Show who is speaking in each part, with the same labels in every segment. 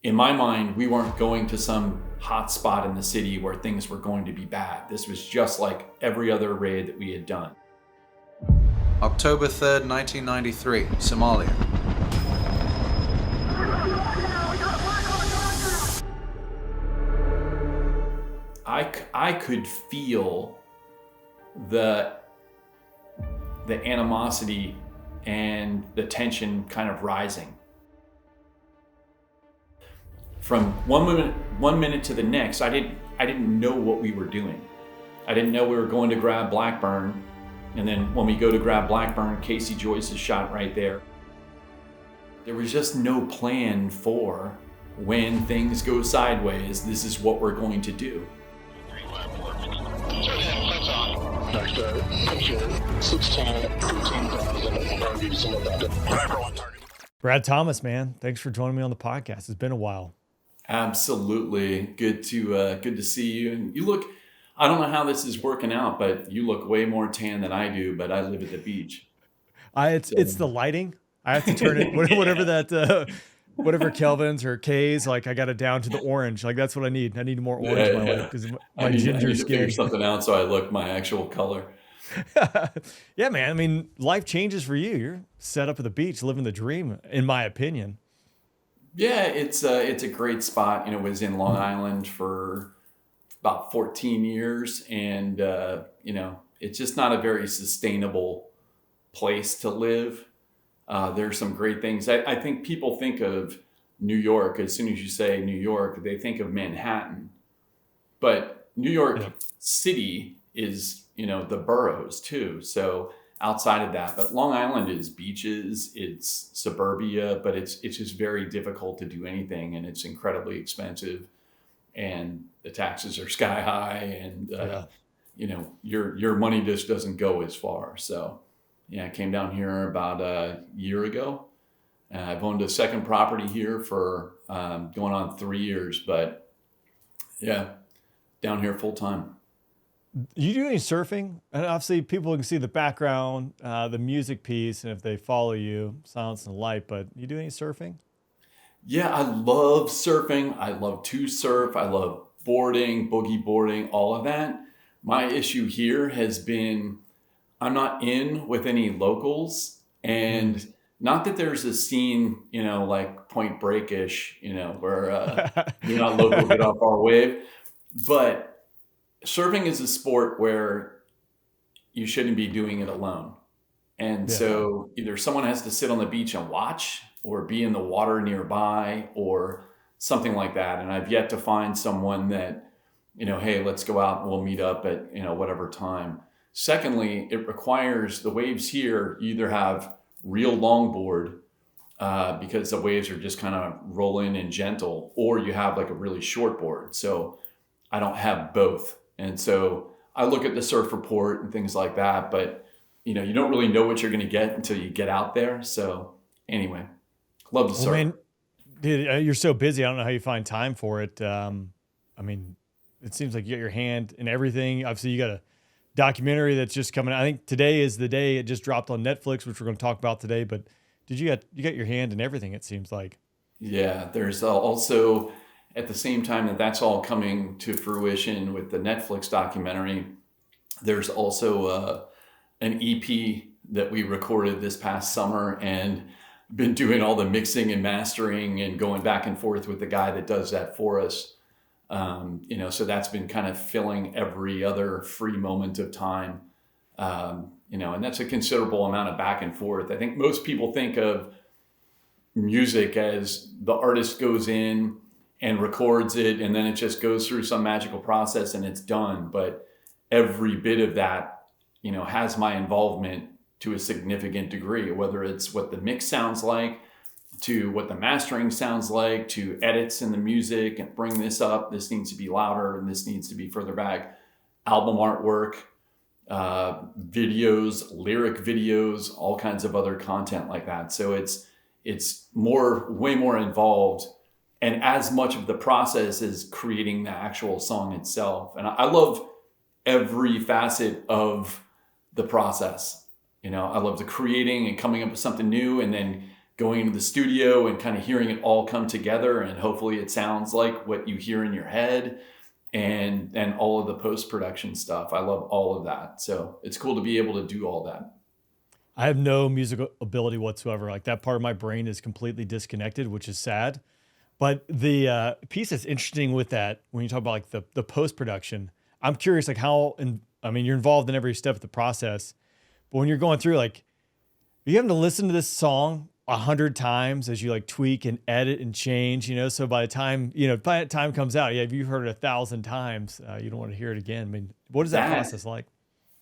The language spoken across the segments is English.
Speaker 1: in my mind, we weren't going to some hot spot in the city where things were going to be bad. This was just like every other raid that we had done.
Speaker 2: October 3rd, 1993, Somalia.
Speaker 1: I could feel the animosity and the tension kind of rising. From one minute to the next, I didn't know what we were doing. I didn't know we were going to grab Blackburn, and then when we go to grab Blackburn, Casey Joyce is shot right there. There was just no plan for when things go sideways, this is what we're going to do.
Speaker 3: Brad Thomas, man, thanks for joining me on the podcast. It's been a while.
Speaker 1: Absolutely. Good to see you. And you look, I don't know how this is working out, but you look way more tan than I do, but I live at the beach.
Speaker 3: It's the lighting. I have to turn it, whatever that, whatever Kelvins or K's, like I got it down to the orange. Like that's what I need. I need more orange in my life because my ginger skin.
Speaker 1: Figure something out so I look my actual color.
Speaker 3: Yeah, man. I mean, life changes for you. You're set up at the beach, living the dream, in my opinion.
Speaker 1: Yeah, it's a great spot. Was in Long Island for about 14 years, and it's just not a very sustainable place to live. There's some great things. I think people think of New York, as soon as you say New York, they think of Manhattan. But New York City is, the boroughs too. So outside of that, but Long Island is beaches, it's suburbia, but it's just very difficult to do anything, and it's incredibly expensive, and the taxes are sky high, and your money just doesn't go as far. So I came down here about a year ago. I've owned a second property here for going on 3 years, but down here full time.
Speaker 3: You do any surfing? And obviously people can see the background, the music piece, and if they follow you, Silence and Light, but you do any surfing?
Speaker 1: Yeah, I love surfing. I love to surf. I love boarding, boogie boarding, all of that. My issue here has been I'm not in with any locals, and not that there's a scene, like Point Break-ish, where you're not local, get off our wave. But surfing is a sport where you shouldn't be doing it alone. And so either someone has to sit on the beach and watch, or be in the water nearby, or something like that. And I've yet to find someone that, hey, let's go out and we'll meet up at, whatever time. Secondly, it requires the waves here, you either have real longboard, because the waves are just kind of rolling and gentle, or you have like a really short board. So I don't have both. And so I look at the surf report and things like that, but you don't really know what you're going to get until you get out there. So anyway, love to surf.
Speaker 3: Man, dude, you're so busy. I don't know how you find time for it. I mean, it seems like you got your hand in everything. Obviously you got a documentary that's just coming. I think today is the day. It just dropped on Netflix, which we're going to talk about today. But you got your hand in everything, it seems like.
Speaker 1: Yeah, there's also, at the same time that's all coming to fruition with the Netflix documentary, there's also an EP that we recorded this past summer, and been doing all the mixing and mastering and going back and forth with the guy that does that for us. So that's been kind of filling every other free moment of time, and that's a considerable amount of back and forth. I think most people think of music as the artist goes in and records it, and then it just goes through some magical process and it's done. But every bit of that, has my involvement to a significant degree, whether it's what the mix sounds like, to what the mastering sounds like, to edits in the music and bring this up, this needs to be louder and this needs to be further back, album artwork, videos, lyric videos, all kinds of other content like that. So it's way more involved, and as much of the process is creating the actual song itself. And I love every facet of the process. I love the creating and coming up with something new, and then going into the studio and kind of hearing it all come together, and hopefully it sounds like what you hear in your head, and all of the post-production stuff. I love all of that. So it's cool to be able to do all that.
Speaker 3: I have no musical ability whatsoever. Like that part of my brain is completely disconnected, which is sad. But the piece that's interesting with that, when you talk about like the post production, I'm curious like how, and I mean, you're involved in every step of the process, but when you're going through, like, you having to listen to this song 100 times as you like tweak and edit and change, you know. So by the time time comes out, if you've heard it 1,000 times, you don't want to hear it again. I mean, what is that process like?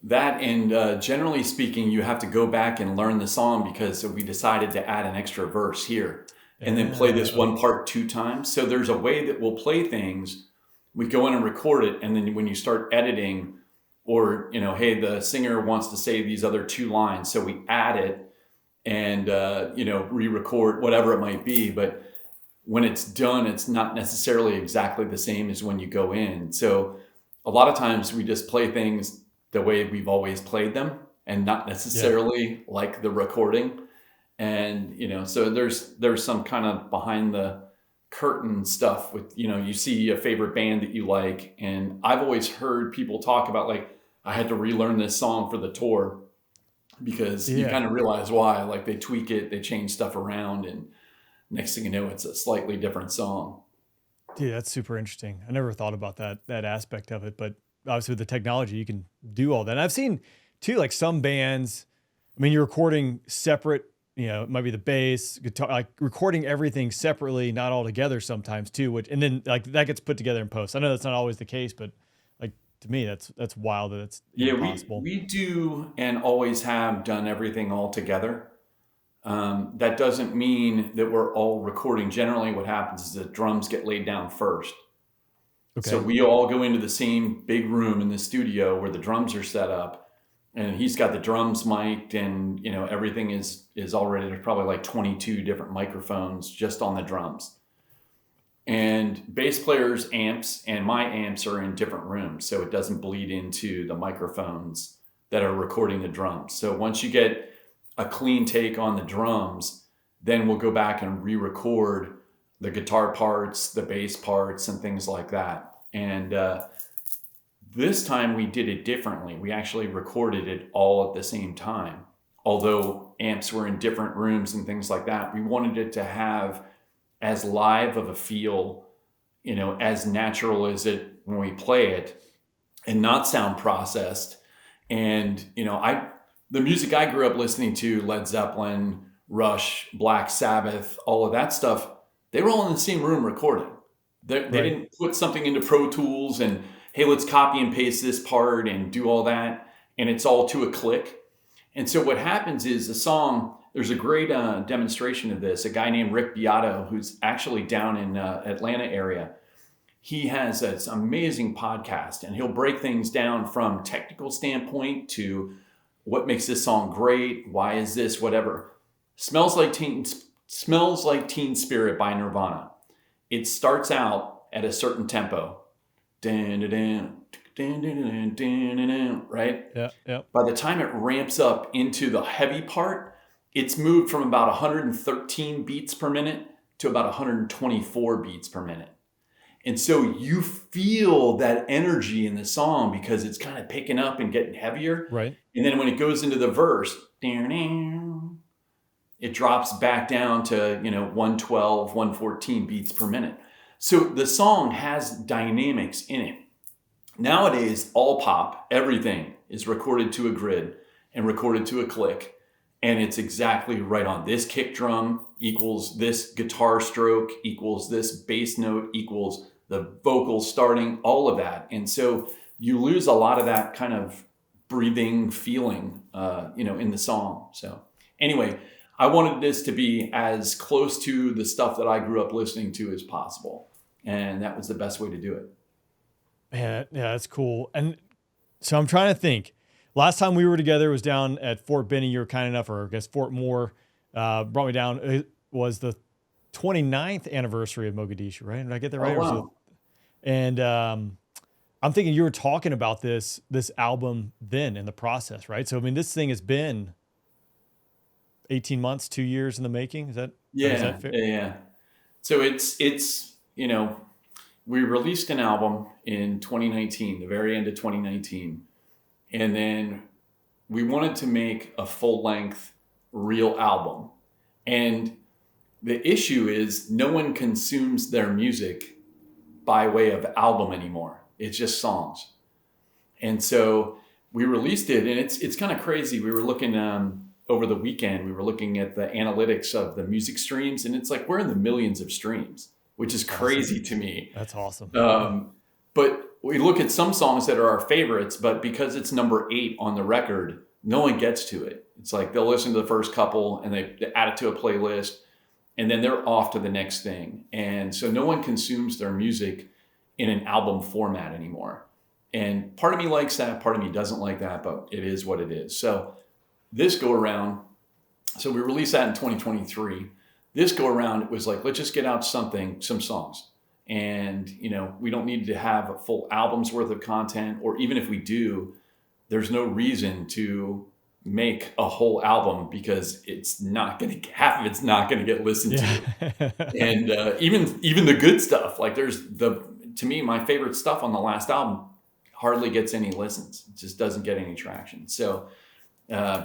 Speaker 1: That and generally speaking, you have to go back and learn the song because we decided to add an extra verse here and then play this one part 2 times. So there's a way that we'll play things. We go in and record it, and then when you start editing, or hey, the singer wants to say these other 2 lines, so we add it and re-record, whatever it might be. But when it's done, it's not necessarily exactly the same as when you go in. So a lot of times we just play things the way we've always played them, and not necessarily like the recording. And so there's some kind of behind the curtain stuff with you see a favorite band that you like, and I've always heard people talk about like, I had to relearn this song for the tour, because you kind of realize why. Like, they tweak it, they change stuff around, and next thing you know, it's a slightly different song.
Speaker 3: Dude, that's super interesting. I never thought about that aspect of it, but obviously with the technology, you can do all that. And I've seen too, like some bands, I mean, you're recording separate, it might be the bass, guitar, like recording everything separately, not all together sometimes too, and then like that gets put together in post. I know that's not always the case, but like to me, that's wild that it's possible.
Speaker 1: We do and always have done everything all together. That doesn't mean that we're all recording. Generally what happens is the drums get laid down first. Okay. So we all go into the same big room in the studio where the drums are set up, and he's got the drums mic'd, and everything is already, there's probably like 22 different microphones just on the drums. And bass players' amps and my amps are in different rooms, so it doesn't bleed into the microphones that are recording the drums. So once you get a clean take on the drums, then we'll go back and re-record the guitar parts, the bass parts, and things like that. And this time we did it differently. We actually recorded it all at the same time. Although amps were in different rooms and things like that, we wanted it to have as live of a feel, as natural as it when we play it, and not sound processed. And, the music I grew up listening to, Led Zeppelin, Rush, Black Sabbath, all of that stuff, they were all in the same room recording. They didn't put something into Pro Tools and, hey, let's copy and paste this part and do all that, and it's all to a click. And so what happens is the song, there's a great demonstration of this. A guy named Rick Beato, who's actually down in Atlanta area, he has this amazing podcast, and he'll break things down from technical standpoint to what makes this song great, why is this, whatever. Smells Like Teen Spirit by Nirvana. It starts out at a certain tempo. Right?
Speaker 3: Yeah.
Speaker 1: By the time it ramps up into the heavy part, it's moved from about 113 beats per minute to about 124 beats per minute. And so you feel that energy in the song because it's kind of picking up and getting heavier.
Speaker 3: Right.
Speaker 1: And then when it goes into the verse, it drops back down to, 112, 114 beats per minute. So the song has dynamics in it. Nowadays, all pop, everything is recorded to a grid and recorded to a click. And it's exactly right on. This kick drum equals this guitar stroke equals this bass note equals the vocal starting, all of that. And so you lose a lot of that kind of breathing feeling, in the song. So anyway, I wanted this to be as close to the stuff that I grew up listening to as possible. And that was the best way to do it.
Speaker 3: Man, yeah, that's cool. And so I'm trying to think. Last time we were together was down at Fort Benning. You were kind enough, or I guess Fort Moore, brought me down. It was the 29th anniversary of Mogadishu, right? Did I get that right?
Speaker 1: Oh, wow.
Speaker 3: And I'm thinking you were talking about this album then in the process, right? So, I mean, this thing has been 18 months, 2 years in the making. Is that
Speaker 1: Yeah,
Speaker 3: fair?
Speaker 1: yeah. So it's we released an album in 2019, the very end of 2019, and then we wanted to make a full length real album. And the issue is no one consumes their music by way of album anymore. It's just songs. And so we released it, and it's kind of crazy. We were looking over the weekend, we were looking at the analytics of the music streams, and it's like we're in the millions of streams, which is crazy to me.
Speaker 3: That's awesome.
Speaker 1: But we look at some songs that are our favorites, but because it's number 8 on the record, no one gets to it. It's like they'll listen to the first couple and they add it to a playlist, and then they're off to the next thing. And so no one consumes their music in an album format anymore. And part of me likes that, part of me doesn't like that, but it is what it is. So this go around, so we released that in 2023. This go around, it was like, let's just get out some songs. And, we don't need to have a full album's worth of content, or even if we do, there's no reason to make a whole album because half of it's not going to get listened to. And even the good stuff, like to me, my favorite stuff on the last album hardly gets any listens. It just doesn't get any traction. So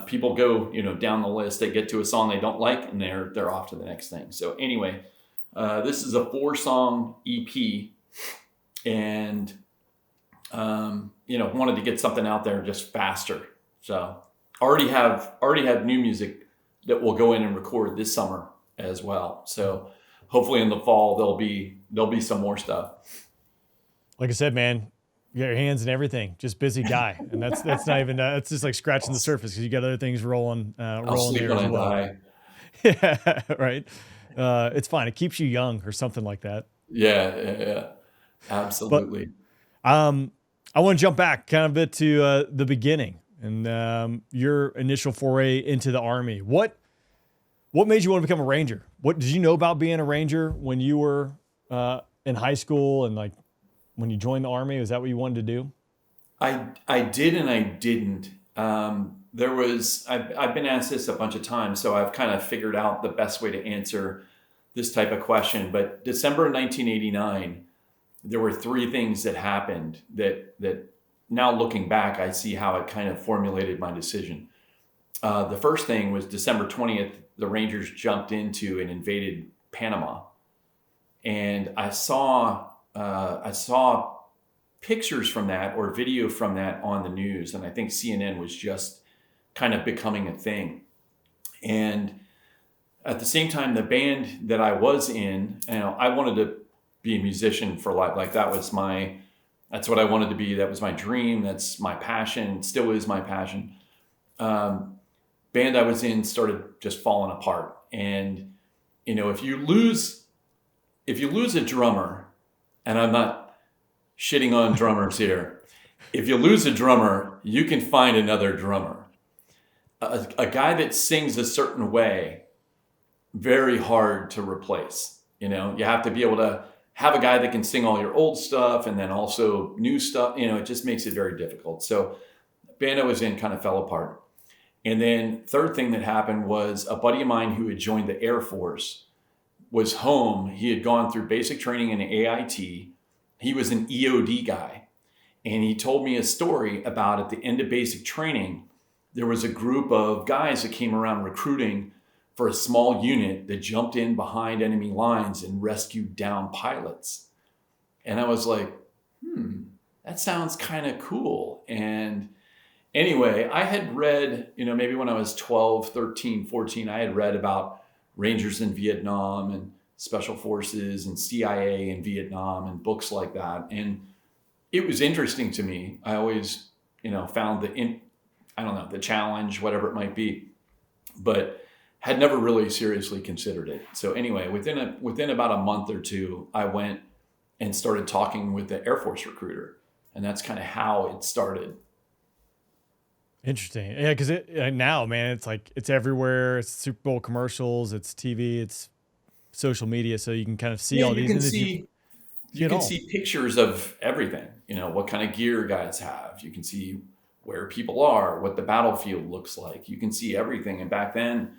Speaker 1: people go, down the list, they get to a song they don't like, and they're off to the next thing. So anyway, this is a 4-song EP, and wanted to get something out there just faster. So already have new music that we'll go in and record this summer as well. So hopefully in the fall there'll be some more stuff.
Speaker 3: Like I said, man, you got your hands in everything. Just busy guy, and that's not even that's just like scratching the surface because you got other things rolling there as well. Yeah, right. It's fine. It keeps you young or something like that.
Speaker 1: Yeah, absolutely.
Speaker 3: But, I want to jump back kind of a bit to the beginning and your initial foray into the Army. What made you want to become a Ranger? What did you know about being a Ranger when you were in high school and like when you joined the Army? Was that what you wanted to do?
Speaker 1: I did and I didn't. I've been asked this a bunch of times, so I've kind of figured out the best way to answer this type of question. But December 1989, there were 3 things that happened that now looking back, I see how it kind of formulated my decision. The first thing was December 20th, the Rangers jumped into and invaded Panama. And I saw pictures from that or video from that on the news. And I think CNN was just kind of becoming a thing. And at the same time, the band that I was in, I wanted to be a musician for life. Like that's what I wanted to be. That was my dream. That's my passion. Still is my passion. Band I was in started just falling apart. And, if you lose a drummer, and I'm not shitting on drummers here, if you lose a drummer, you can find another drummer. A guy that sings a certain way, very hard to replace. You have to be able to have a guy that can sing all your old stuff and then also new stuff. It just makes it very difficult. So the band I was in kind of fell apart. And then third thing that happened was a buddy of mine who had joined the Air Force was home. He had gone through basic training in AIT. He was an EOD guy. And he told me a story about at the end of basic training, there was a group of guys that came around recruiting for a small unit that jumped in behind enemy lines and rescued down pilots. And I was like, that sounds kind of cool. And anyway, I had read, maybe when I was 12, 13, 14, I had read about Rangers in Vietnam and Special Forces and CIA in Vietnam and books like that. And it was interesting to me. I always, found the challenge, whatever it might be, but had never really seriously considered it. So anyway, within about a month or two, I went and started talking with the Air Force recruiter. And that's kind of how it started.
Speaker 3: Interesting. Yeah, because now, man, it's like it's everywhere. It's Super Bowl commercials, it's TV, it's social media, so you can kind of see all these.
Speaker 1: You can see pictures of everything. What kind of gear guys have. You can see where people are, what the battlefield looks like. You can see everything. And back then,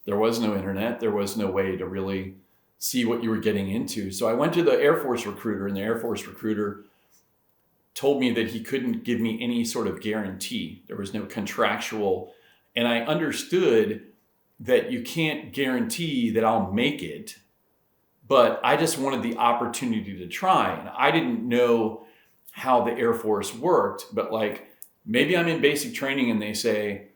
Speaker 1: There was no internet. There was no way to really see what you were getting into. So I went to the Air Force recruiter, and the Air Force recruiter told me that he couldn't give me any sort of guarantee. There was no contractual. And I understood that you can't guarantee that I'll make it, but I just wanted the opportunity to try. And I didn't know how the Air Force worked, but like maybe I'm in basic training and they say,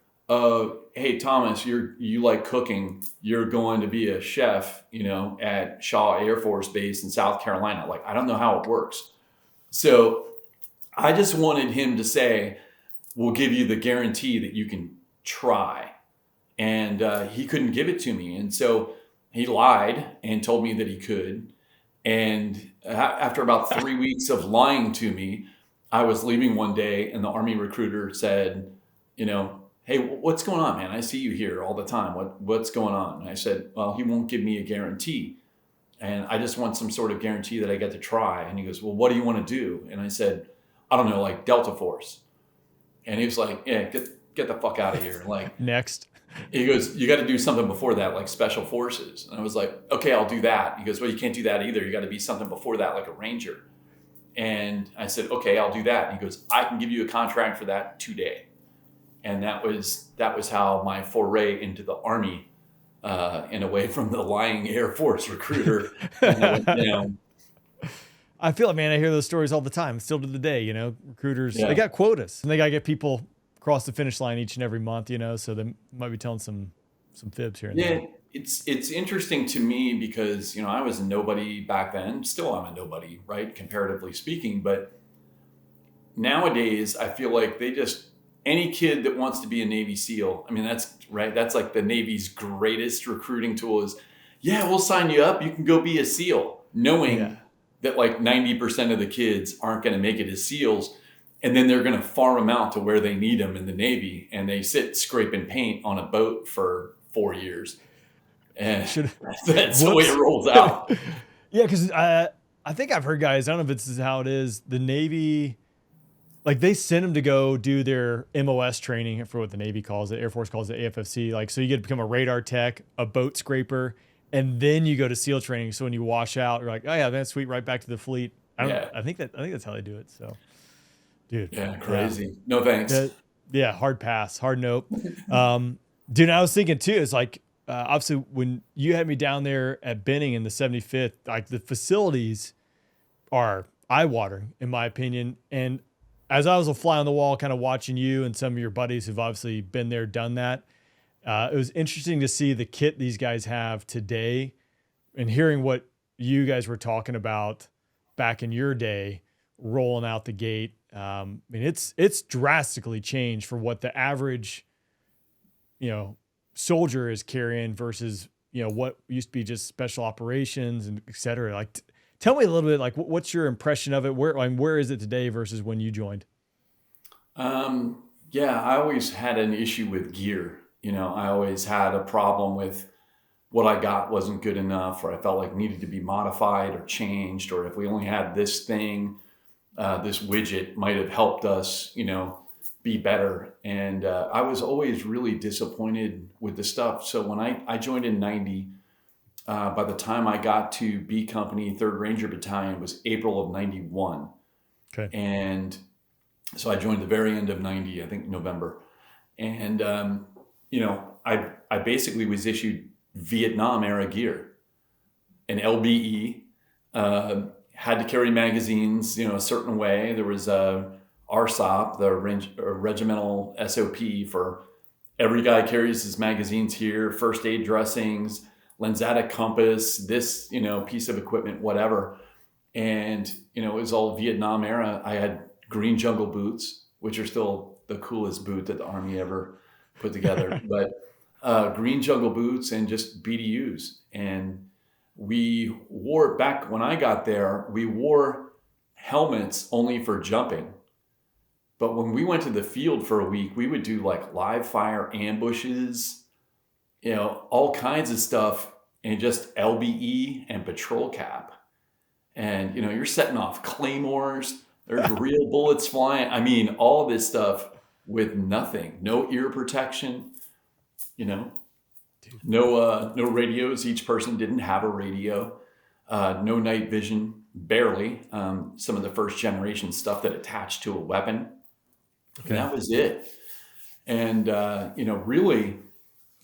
Speaker 1: hey, Thomas, you like cooking. You're going to be a chef, at Shaw Air Force Base in South Carolina. Like, I don't know how it works. So I just wanted him to say, we'll give you the guarantee that you can try. And he couldn't give it to me. And so he lied and told me that he could. And after about 3 weeks of lying to me, I was leaving one day and the Army recruiter said, hey, what's going on, man? I see you here all the time. What's going on? And I said, well, he won't give me a guarantee. And I just want some sort of guarantee that I get to try. And he goes, well, what do you want to do? And I said, I don't know, like Delta Force. And he was like, yeah, get the fuck out of here. Like,
Speaker 3: Next.
Speaker 1: He goes, you got to do something before that, like Special Forces. And I was like, okay, I'll do that. He goes, well, you can't do that either. You got to be something before that, like a Ranger. And I said, okay, I'll do that. And he goes, I can give you a contract for that today. And that was how my foray into the Army, and away from the lying Air Force recruiter.
Speaker 3: I feel like, man, I hear those stories all the time, still to the day. Recruiters, They got quotas, and they got to get people across the finish line each and every month. So they might be telling some fibs here and there.
Speaker 1: It's interesting to me because I was a nobody back then. Still, I'm a nobody, right? Comparatively speaking, but nowadays I feel like any kid that wants to be a Navy SEAL, I mean, that's right. That's like the Navy's greatest recruiting tool is, yeah, we'll sign you up. You can go be a SEAL, knowing that like 90% of the kids aren't going to make it as SEALs. And then they're going to farm them out to where they need them in the Navy. And they sit scraping paint on a boat for 4 years. And that's the way it rolls out.
Speaker 3: Yeah, because I think I've heard guys, I don't know if this is how it is, the Navy, like they send them to go do their MOS training for what the Navy calls it, Air Force calls it AFFC. Like, so you get to become a radar tech, a boat scraper, and then you go to SEAL training. So when you wash out, you're like, oh yeah, that's sweet, right back to the fleet. I think that's how they do it. So, dude.
Speaker 1: Yeah, crazy. Yeah. No thanks.
Speaker 3: Hard pass, hard nope. Dude, I was thinking too, it's like, obviously when you had me down there at Benning in the 75th, like the facilities are eye-watering in my opinion. And as I was a fly on the wall, kind of watching you and some of your buddies who've obviously been there, done that, it was interesting to see the kit these guys have today and hearing what you guys were talking about back in your day, rolling out the gate. I mean, it's drastically changed for what the average, soldier is carrying versus, what used to be just special operations and et cetera. Like, tell me a little bit, like, what's your impression of it? Where is it today versus when you joined?
Speaker 1: I always had an issue with gear. I always had a problem with what I got wasn't good enough, or I felt like needed to be modified or changed, or if we only had this thing, this widget might have helped us, be better. And I was always really disappointed with the stuff. So when I joined in 90, by the time I got to B Company, 3rd Ranger Battalion, was April of 91.
Speaker 3: Okay.
Speaker 1: And so I joined the very end of 90, I think November. And, I basically was issued Vietnam era gear. An LBE, had to carry magazines, a certain way. There was a RSOP, the regimental SOP for every guy carries his magazines here, first aid dressings, Lensatic compass, this, piece of equipment, whatever. And, it was all Vietnam era. I had green jungle boots, which are still the coolest boot that the Army ever put together, but green jungle boots and just BDUs. And we wore, back when I got there, we wore helmets only for jumping. But when we went to the field for a week, we would do like live fire ambushes, all kinds of stuff, and just LBE and patrol cap. And, you're setting off claymores, there's real bullets flying. I mean, all this stuff with nothing, no ear protection,
Speaker 3: Dude,
Speaker 1: No radios. Each person didn't have a radio. No night vision, barely. Some of the first generation stuff that attached to a weapon. Okay. And that was it. And, really,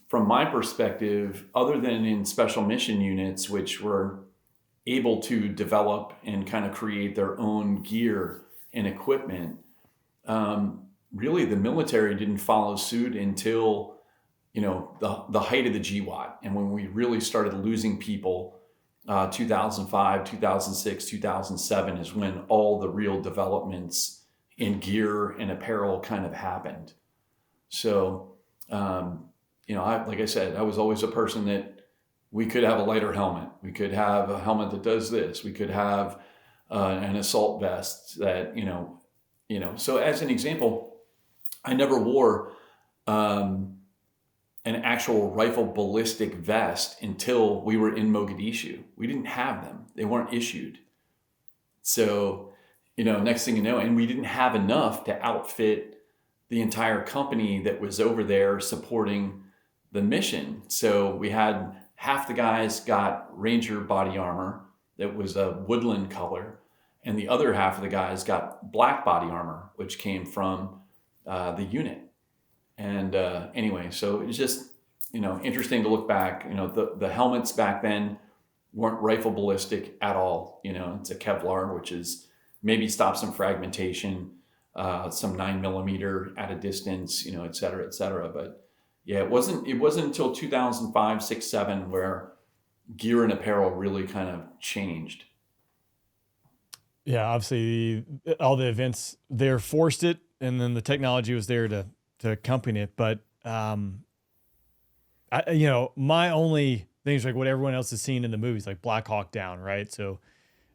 Speaker 1: from my perspective, other than in special mission units, which were able to develop and kind of create their own gear and equipment, really the military didn't follow suit until, the height of the GWAT. And when we really started losing people, 2005, 2006, 2007 is when all the real developments in gear and apparel kind of happened. So, like I said, I was always a person that we could have a lighter helmet. We could have a helmet that does this. We could have an assault vest that, So as an example, I never wore an actual rifle ballistic vest until we were in Mogadishu. We didn't have them. They weren't issued. So, next thing you know, and we didn't have enough to outfit the entire company that was over there supporting the mission. So we had half the guys got Ranger body armor that was a woodland color, and the other half of the guys got black body armor, which came from the unit. And anyway, so it's just, interesting to look back. The helmets back then weren't rifle ballistic at all. It's a Kevlar, which is maybe stop some fragmentation, some 9mm at a distance, et cetera, et cetera. But yeah, it wasn't until 2005, 6, 7 where gear and apparel really kind of changed.
Speaker 3: Yeah, obviously all the events there forced it, and then the technology was there to accompany it. But my only things like what everyone else has seen in the movies, like Black Hawk Down, right? So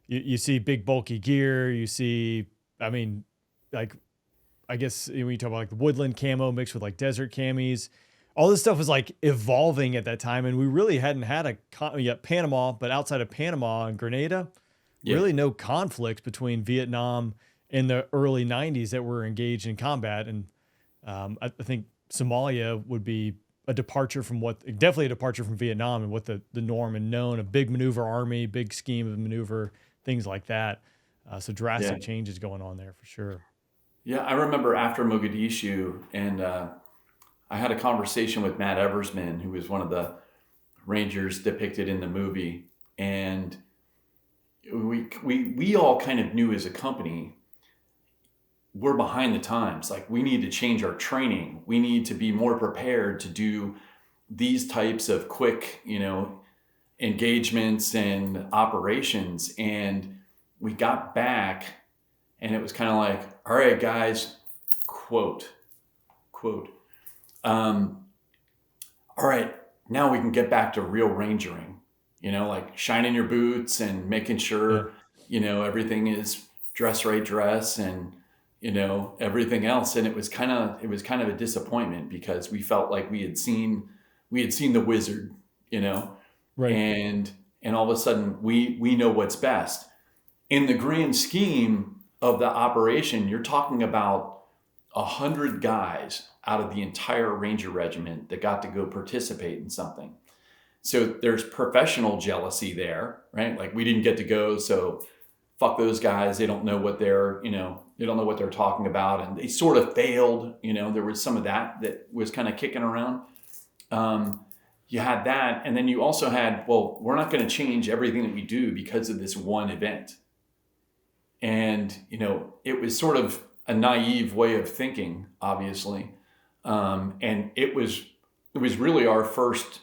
Speaker 3: you see big bulky gear, you see, I guess when you talk about like the woodland camo mixed with like desert camis, all this stuff was like evolving at that time, and we really hadn't had Panama, but outside of Panama and Grenada, really no conflicts between Vietnam in the early 90s that were engaged in combat. And I think Somalia would be definitely a departure from Vietnam and what the norm and known, a big maneuver army, big scheme of maneuver, things like that. So drastic changes going on there for sure.
Speaker 1: Yeah, I remember after Mogadishu, and I had a conversation with Matt Eversman, who was one of the Rangers depicted in the movie, and we all kind of knew as a company, we're behind the times. Like, we need to change our training. We need to be more prepared to do these types of quick, engagements and operations. And we got back, and it was kind of like, all right, guys, quote, all right, now we can get back to real rangering, like shining your boots and making sure, everything is dress and, everything else. And it was kind of a disappointment because we felt like we had seen the wizard,
Speaker 3: right.
Speaker 1: And all of a sudden we know what's best. In the grand scheme of the operation, you're talking about 100 guys out of the entire Ranger Regiment that got to go participate in something. So there's professional jealousy there, right? Like, we didn't get to go, so fuck those guys. They don't know what they're talking about, and they sort of failed. There was some of that was kind of kicking around. You had that, and then you also had, well, we're not going to change everything that we do because of this one event. And, it was sort of a naive way of thinking, obviously. And it was really our first,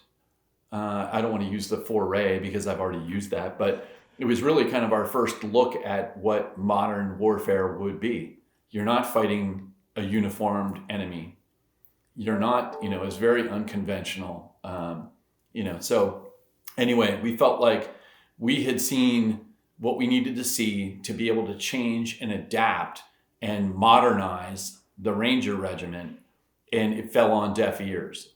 Speaker 1: I don't want to use the foray because I've already used that, but it was really kind of our first look at what modern warfare would be. You're not fighting a uniformed enemy. You're not, it's very unconventional. So anyway, we felt like we had seen what we needed to see to be able to change and adapt and modernize the Ranger Regiment, and it fell on deaf ears.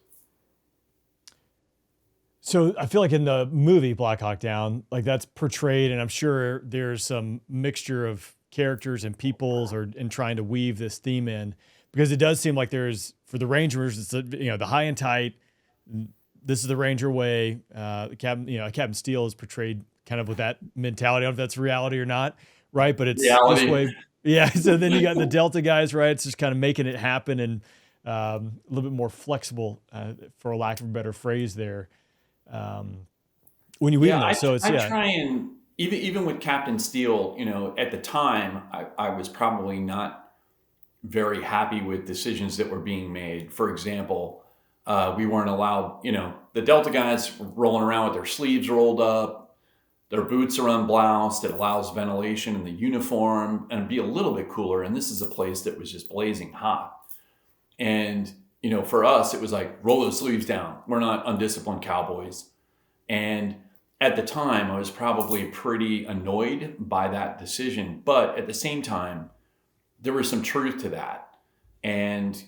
Speaker 3: So I feel like in the movie Black Hawk Down, like that's portrayed, and I'm sure there's some mixture of characters and peoples in trying to weave this theme in, because it does seem like there's, for the Rangers, it's the high and tight, this is the Ranger way. Captain Steele is portrayed kind of with that mentality. I don't know if that's reality or not, right? But it's
Speaker 1: Reality.
Speaker 3: this way. Yeah. So then you got the Delta guys, right? It's just kind of making it happen and a little bit more flexible, for a lack of a better phrase there. When you read those, so it's
Speaker 1: I try and even with Captain Steele, at the time, I was probably not very happy with decisions that were being made. For example, we weren't allowed, the Delta guys rolling around with their sleeves rolled up, their boots are unbloused. It allows ventilation in the uniform and be a little bit cooler. And this is a place that was just blazing hot. And, for us, it was like, roll those sleeves down. We're not undisciplined cowboys. And at the time, I was probably pretty annoyed by that decision. But at the same time, there was some truth to that. And,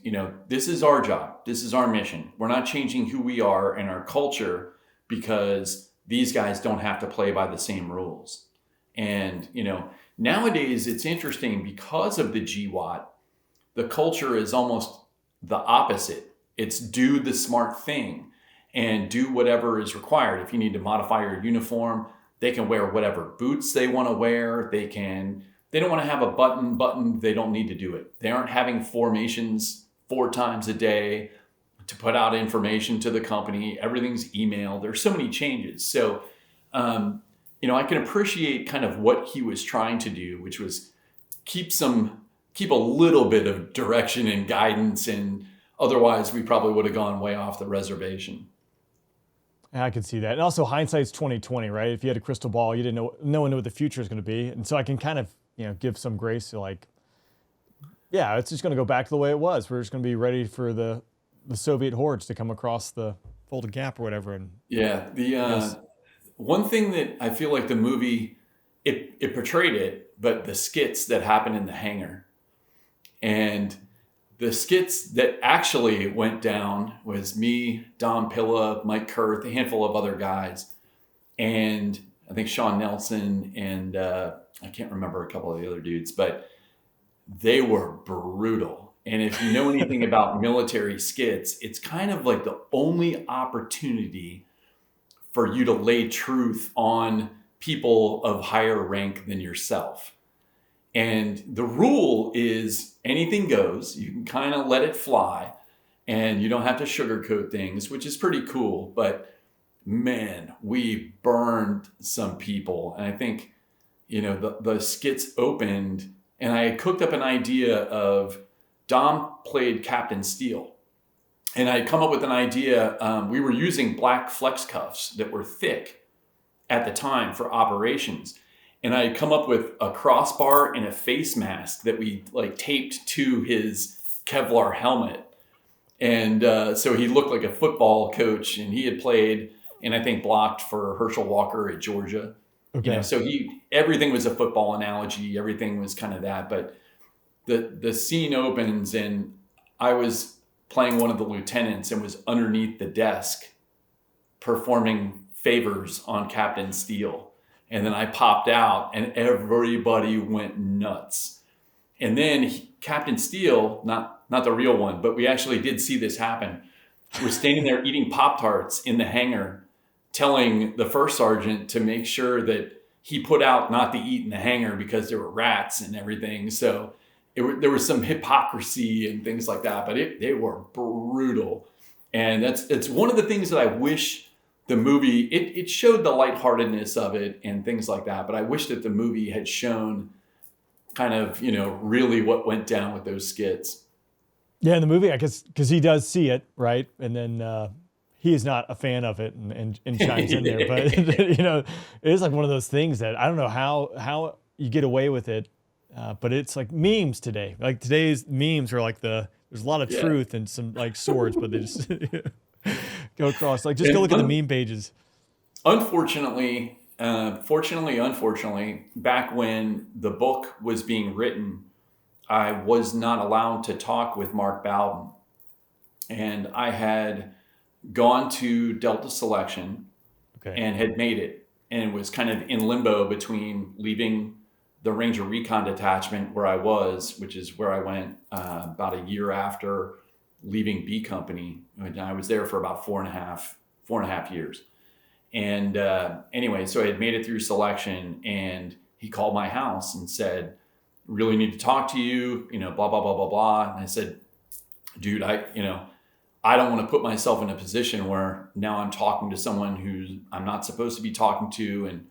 Speaker 1: this is our job. This is our mission. We're not changing who we are and our culture because these guys don't have to play by the same rules. And, nowadays it's interesting because of the GWAT, the culture is almost the opposite. It's do the smart thing and do whatever is required. If you need to modify your uniform, they can wear whatever boots they want to wear. They don't want to have a button. They don't need to do it. They aren't having formations 4 times a day to put out information to the company. Everything's email. There's so many changes. So, I can appreciate kind of what he was trying to do, which was keep a little bit of direction and guidance. And otherwise we probably would have gone way off the reservation.
Speaker 3: I can see that. And also hindsight's 2020, right? If you had a crystal ball, you didn't know, no one knew what the future is going to be. And so I can kind of, give some grace to it's just going to go back to the way it was. We're just going to be ready for the Soviet hordes to come across the Golden Gap or whatever. And
Speaker 1: one thing that I feel like the movie, it portrayed it, but the skits that happened in the hangar and the skits that actually went down was me, Don Pilla, Mike Kurth, a handful of other guys. And I think Sean Nelson and I can't remember a couple of the other dudes, but they were brutal. And if you know anything about military skits, it's kind of like the only opportunity for you to lay truth on people of higher rank than yourself. And the rule is anything goes. You can kind of let it fly and you don't have to sugarcoat things, which is pretty cool. But man, we burned some people. And I think, the skits opened and I had cooked up an idea of Dom played Captain Steele. And I had come up with an idea. We were using black flex cuffs that were thick at the time for operations. And I had come up with a crossbar and a face mask that we taped to his Kevlar helmet. And so he looked like a football coach and he had played and I think blocked for Herschel Walker at Georgia.
Speaker 3: Okay.
Speaker 1: So everything was a football analogy. Everything was kind of that. But the scene opens and I was playing one of the lieutenants and was underneath the desk performing favors on Captain Steele. And then I popped out and everybody went nuts. And then Captain Steele, not the real one, but we actually did see this happen, was standing there eating Pop-Tarts in the hangar, telling the first sergeant to make sure that he put out not to eat in the hangar because there were rats and everything. So there was some hypocrisy and things like that, but they were brutal. And it's one of the things that I wish the movie, it showed the lightheartedness of it and things like that. But I wish that the movie had shown kind of, really what went down with those skits.
Speaker 3: Yeah, in the movie, I guess, because he does see it, right? And then he is not a fan of it and chimes in there. But, it is like one of those things that I don't know how you get away with it. But it's like memes today. Like today's memes are like there's a lot of truth and some swords, but they just go across. Go look at the meme pages.
Speaker 1: Unfortunately, back when the book was being written, I was not allowed to talk with Mark Bowden. And I had gone to Delta Selection and had made it. And was kind of in limbo between leaving the Ranger Recon Detachment where I was, which is where I went about a year after leaving B Company. And I was there for about 4.5, 4.5 years. And anyway, so I had made it through selection, and he called my house and said, really need to talk to you, blah, blah, blah, blah, blah. And I said, dude, I don't want to put myself in a position where now I'm talking to someone who I'm not supposed to be talking to and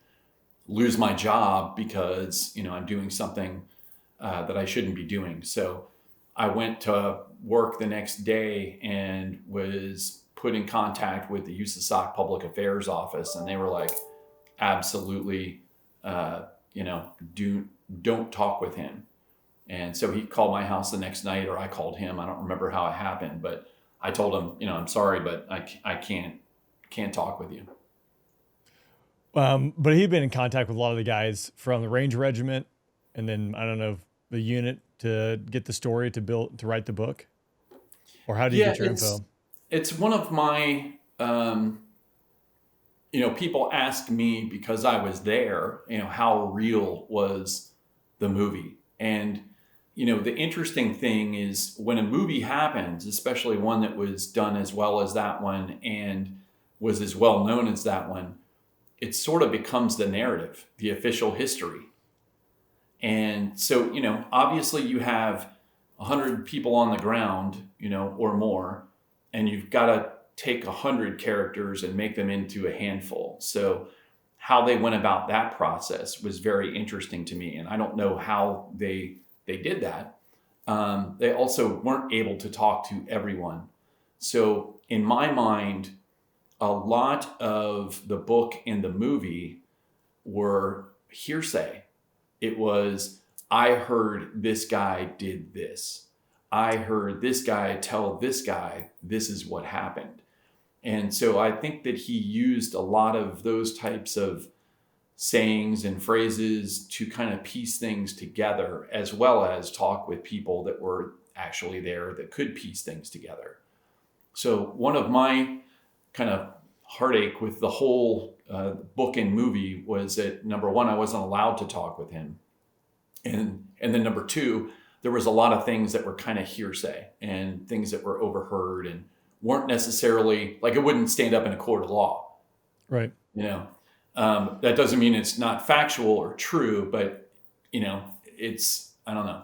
Speaker 1: lose my job because, I'm doing something that I shouldn't be doing. So I went to work the next day and was put in contact with the USASOC Public Affairs Office. And they were like, absolutely, don't talk with him. And so he called my house the next night, or I called him. I don't remember how it happened, but I told him, I'm sorry, but I can't talk with you.
Speaker 3: But he'd been in contact with a lot of the guys from the Ranger Regiment, and then I don't know the unit to get the story to write the book, or how do you get your info?
Speaker 1: It's one of my, people ask me, because I was there, how real was the movie? And the interesting thing is when a movie happens, especially one that was done as well as that one and was as well known as that one, it sort of becomes the narrative, the official history. And so, obviously you have 100 people on the ground, or more, and you've got to take 100 characters and make them into a handful. So how they went about that process was very interesting to me. And I don't know how they did that. They also weren't able to talk to everyone. So in my mind, a lot of the book and the movie were hearsay. It was, I heard this guy did this. I heard this guy tell this guy, this is what happened. And so I think that he used a lot of those types of sayings and phrases to kind of piece things together, as well as talk with people that were actually there that could piece things together. So one of my kind of heartache with the whole book and movie was that, number one, I wasn't allowed to talk with him. And then number two, there was a lot of things that were kind of hearsay and things that were overheard and weren't necessarily, like, it wouldn't stand up in a court of law.
Speaker 3: Right.
Speaker 1: That doesn't mean it's not factual or true, but it's, I don't know.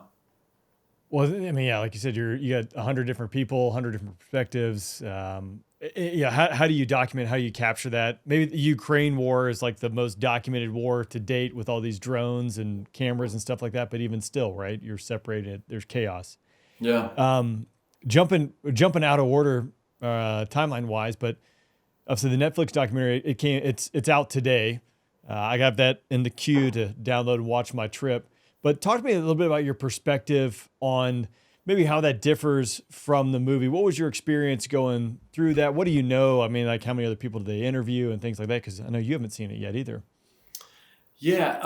Speaker 3: Well, I mean, yeah, like you said, you got 100 different people, 100 different perspectives. How do you document, how do you capture that? Maybe the Ukraine war is like the most documented war to date with all these drones and cameras and stuff like that. But even still, right, you're separated. There's chaos.
Speaker 1: Yeah.
Speaker 3: Jumping out of order timeline wise, but so the Netflix documentary, it's out today. I got that in the queue to download and watch my trip. But talk to me a little bit about your perspective on maybe how that differs from the movie. What was your experience going through that? What do you know? I mean, like, how many other people did they interview and things like that? Because I know you haven't seen it yet either.
Speaker 1: Yeah.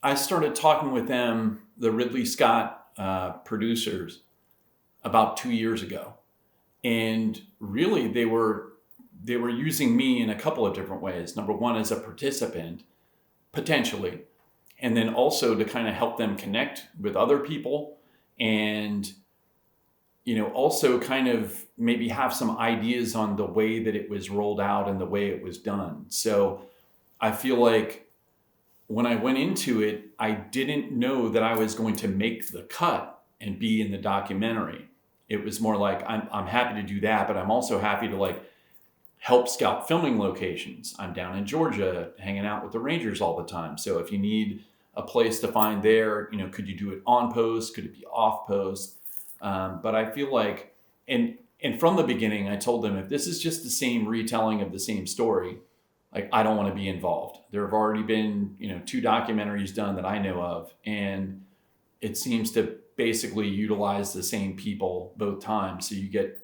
Speaker 1: I started talking with them, the Ridley Scott producers, about 2 years ago. And really, they were using me in a couple of different ways. Number one, as a participant, potentially, and then also to kind of help them connect with other people and, also kind of maybe have some ideas on the way that it was rolled out and the way it was done. So I feel like when I went into it, I didn't know that I was going to make the cut and be in the documentary. It was more like, I'm happy to do that, but I'm also happy to help scout filming locations. I'm down in Georgia hanging out with the Rangers all the time. So if you need a place to find there, could you do it on post? Could it be off post? But I feel like, and from the beginning, I told them, if this is just the same retelling of the same story, I don't want to be involved. There have already been, 2 documentaries done that I know of, and it seems to basically utilize the same people both times. So you get,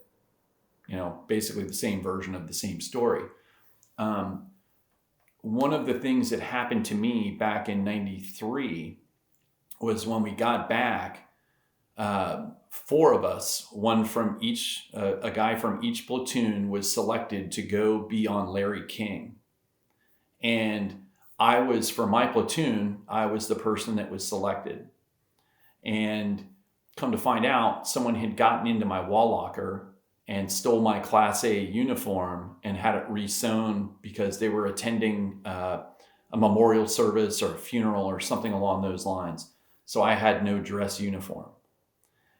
Speaker 1: basically the same version of the same story. One of the things that happened to me back in 93 was when we got back, 4 of us, one from each, a guy from each platoon was selected to go be on Larry King. And for my platoon, I was the person that was selected. And come to find out, someone had gotten into my wall locker and stole my Class A uniform and had it re-sewn because they were attending a memorial service or a funeral or something along those lines. So I had no dress uniform,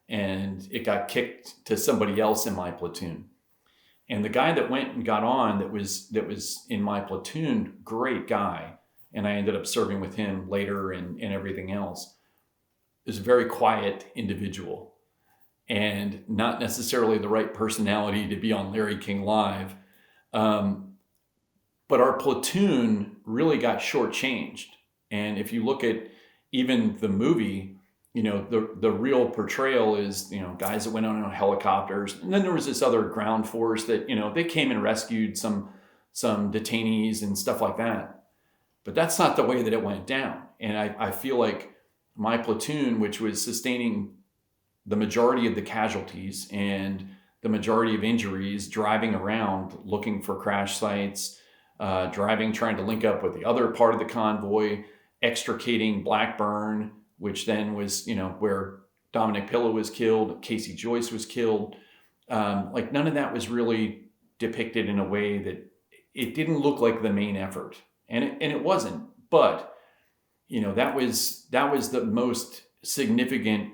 Speaker 1: and it got kicked to somebody else in my platoon. And the guy that went and got on that was in my platoon, great guy, and I ended up serving with him later and everything else, is a very quiet individual and not necessarily the right personality to be on Larry King Live. But our platoon really got shortchanged. And if you look at even the movie, the real portrayal is, guys that went on helicopters. And then there was this other ground force that, they came and rescued some detainees and stuff like that. But that's not the way that it went down. And I feel like my platoon, which was sustaining the majority of the casualties and the majority of injuries, driving around looking for crash sites, trying to link up with the other part of the convoy, extricating Blackburn, which then was, where Dominic Pillow was killed, Casey Joyce was killed. None of that was really depicted in a way that it didn't look like the main effort. And it wasn't, but that was the most significant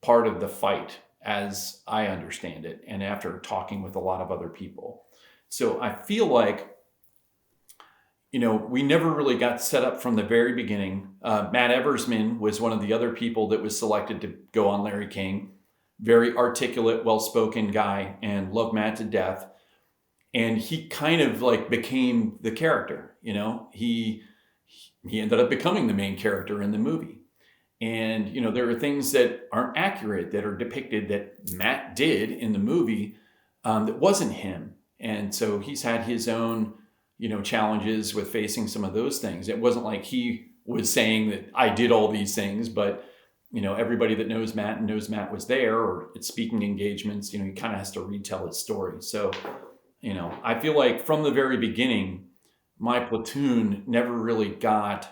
Speaker 1: part of the fight as I understand it. And after talking with a lot of other people. So I feel like, we never really got set up from the very beginning. Matt Eversman was one of the other people that was selected to go on Larry King. Very articulate, well-spoken guy, and loved Matt to death. And he kind of became the character, He ended up becoming the main character in the movie. And, there are things that aren't accurate that are depicted that Matt did in the movie that wasn't him. And so he's had his own challenges with facing some of those things. It wasn't like he was saying that I did all these things, but, everybody that knows Matt and knows Matt was there, or at speaking engagements, he kind of has to retell his story. So, I feel like from the very beginning, my platoon never really got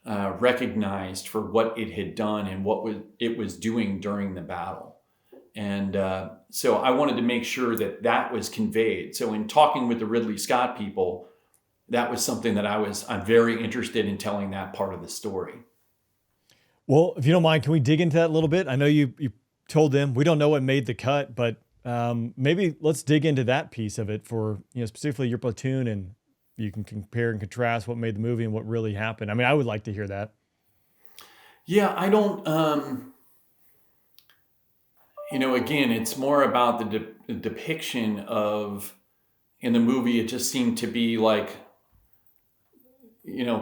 Speaker 1: recognized for what it had done and what it was doing during the battle. And so I wanted to make sure that was conveyed. So in talking with the Ridley Scott people, that was something that I'm very interested in telling that part of the story.
Speaker 3: Well, if you don't mind, can we dig into that a little bit? I know you told them we don't know what made the cut, but maybe let's dig into that piece of it for, specifically your platoon, and you can compare and contrast what made the movie and what really happened. I mean, I would like to hear that.
Speaker 1: Yeah, I don't, again, it's more about the depiction of, in the movie, it just seemed to be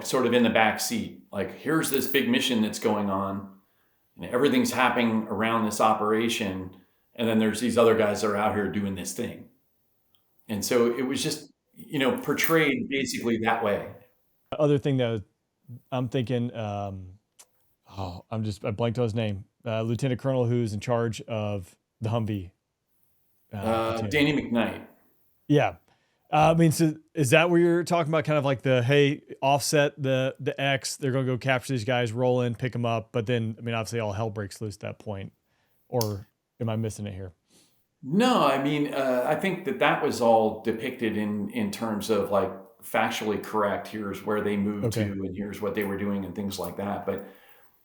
Speaker 1: sort of in the back seat. Here's this big mission that's going on, and everything's happening around this operation. And then there's these other guys that are out here doing this thing. And so it was just, portrayed basically that way.
Speaker 3: Other thing that I'm thinking, I blanked on his name, Lieutenant Colonel who's in charge of the Humvee.
Speaker 1: Danny McKnight.
Speaker 3: Yeah. So is that where you're talking about kind of like hey, offset the X, they're going to go capture these guys, roll in, pick them up. But then, obviously all hell breaks loose at that point. Or am I missing it here?
Speaker 1: No, I think that was all depicted in terms of factually correct. Here's where they moved to, and here's what they were doing and things like that. But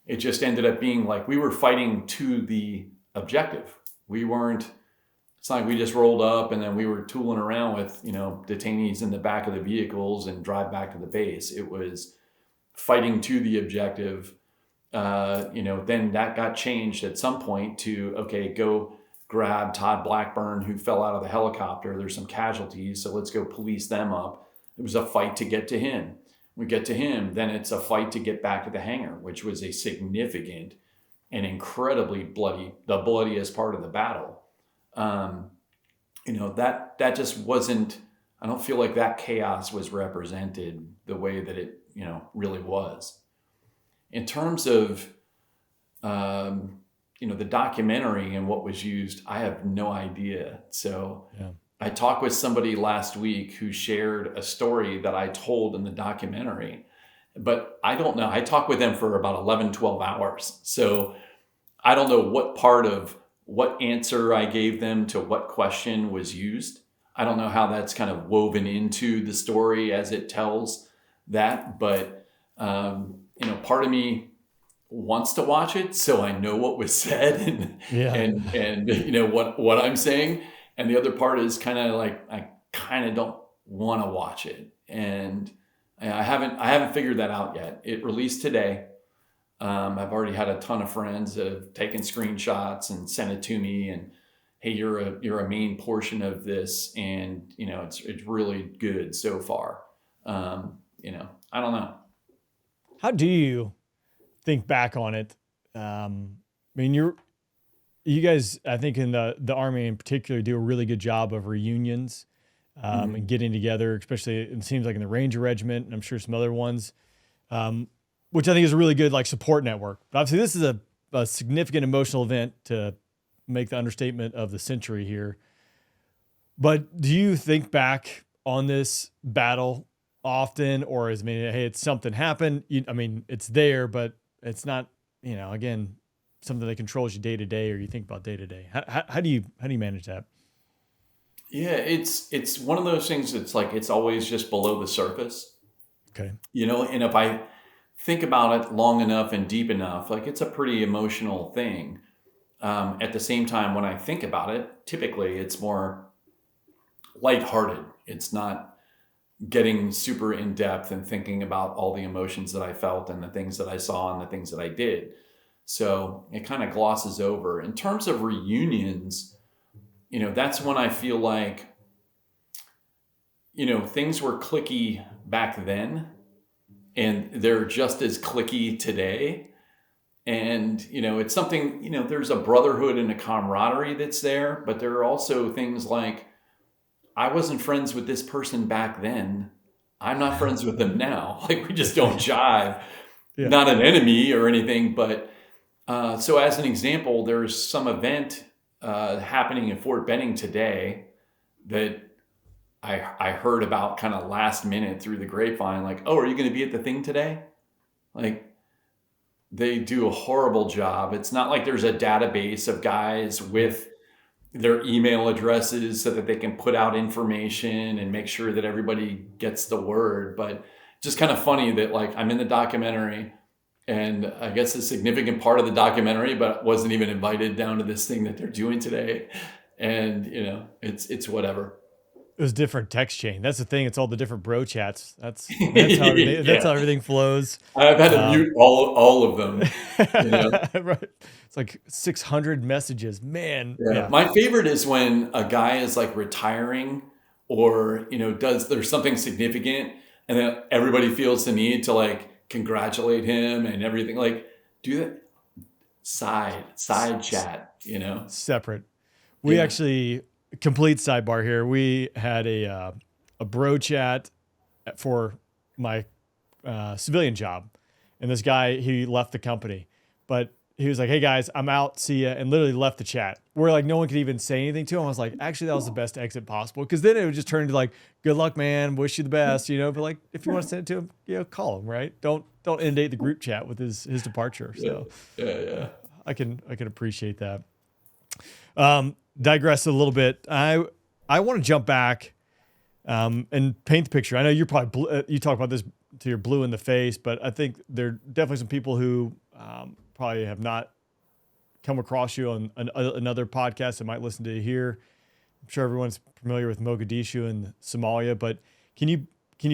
Speaker 1: it just ended up being we were fighting to the objective. It's not like we just rolled up and then we were tooling around with, detainees in the back of the vehicles and drive back to the base. It was fighting to the objective. Then that got changed at some point to, okay, go grab Todd Blackburn, who fell out of the helicopter. There's some casualties, so let's go police them up. It was a fight to get to him. We get to him, then it's a fight to get back to the hangar, which was a significant and incredibly the bloodiest part of the battle. That just wasn't, I don't feel like that chaos was represented the way that it, really was. In terms of, the documentary and what was used, I have no idea. So yeah. I talked with somebody last week who shared a story that I told in the documentary, but I don't know. I talked with them for about 11, 12 hours. So I don't know what part of what answer I gave them to what question was used. I don't know how that's kind of woven into the story as it tells that, but part of me wants to watch it so I know what was said and what I'm saying, and the other part is kind of like I kind of don't want to watch it, and I haven't figured that out yet. It released today. I've already had a ton of friends that have taken screenshots and sent it to me, and hey, you're a main portion of this, and it's really good so far. I don't know.
Speaker 3: How do you think back on it? You guys, I think in the Army in particular, do a really good job of reunions and getting together, especially it seems like in the Ranger Regiment, and I'm sure some other ones, which I think is a really good like support network. But obviously this is a significant emotional event, to make the understatement of the century here. But do you think back on this battle often, or hey, it's something happened. It's there, but it's not, again, something that controls you day to day, or you think about day to day. How do you manage that?
Speaker 1: Yeah, it's one of those things that's like, it's always just below the surface.
Speaker 3: Okay.
Speaker 1: And if I think about it long enough and deep enough, like it's a pretty emotional thing. At the same time, when I think about it, typically it's more lighthearted. It's not getting super in depth and thinking about all the emotions that I felt and the things that I saw and the things that I did. So it kind of glosses over. In terms of reunions, that's when I feel like, things were clicky back then and they're just as clicky today. And, it's something, there's a brotherhood and a camaraderie that's there, but there are also things like, I wasn't friends with this person back then. I'm not friends with them now. Like, we just don't jive. Yeah. Not an enemy or anything, but so as an example, there's some event happening in Fort Benning today that I heard about kind of last minute through the grapevine. Like, oh, are you going to be at the thing today? Like, they do a horrible job. It's not like there's a database of guys with their email addresses so that they can put out information and make sure that everybody gets the word. But just kind of funny that like I'm in the documentary, and I guess a significant part of the documentary, but wasn't even invited down to this thing that they're doing today. And it's whatever.
Speaker 3: It was different text chain. That's the thing. It's all the different bro chats. That's how everything flows.
Speaker 1: I've had to mute all of them.
Speaker 3: Right. It's like 600 messages, man.
Speaker 1: Yeah. My favorite is when a guy is like retiring, or there's something significant, and then everybody feels the need to like congratulate him and everything. Like, do that side chat.
Speaker 3: Separate. We actually. Complete sidebar here. We had a bro chat for my civilian job, and this guy, he left the company, but he was like, "Hey guys, I'm out. See ya," and literally left the chat. Where like no one could even say anything to him. I was like, actually, that was the best exit possible, because then it would just turn into like, "Good luck, man. Wish you the best." But like, if you want to send it to him, call him. Right? Don't inundate the group chat with his departure. So
Speaker 1: yeah.
Speaker 3: I can appreciate that. Digress a little bit. I want to jump back and paint the picture. I know you're probably you talk about this till you're blue in the face, but I think there are definitely some people who probably have not come across you on another podcast that might listen to you here. I'm sure everyone's familiar with Mogadishu and Somalia, but can you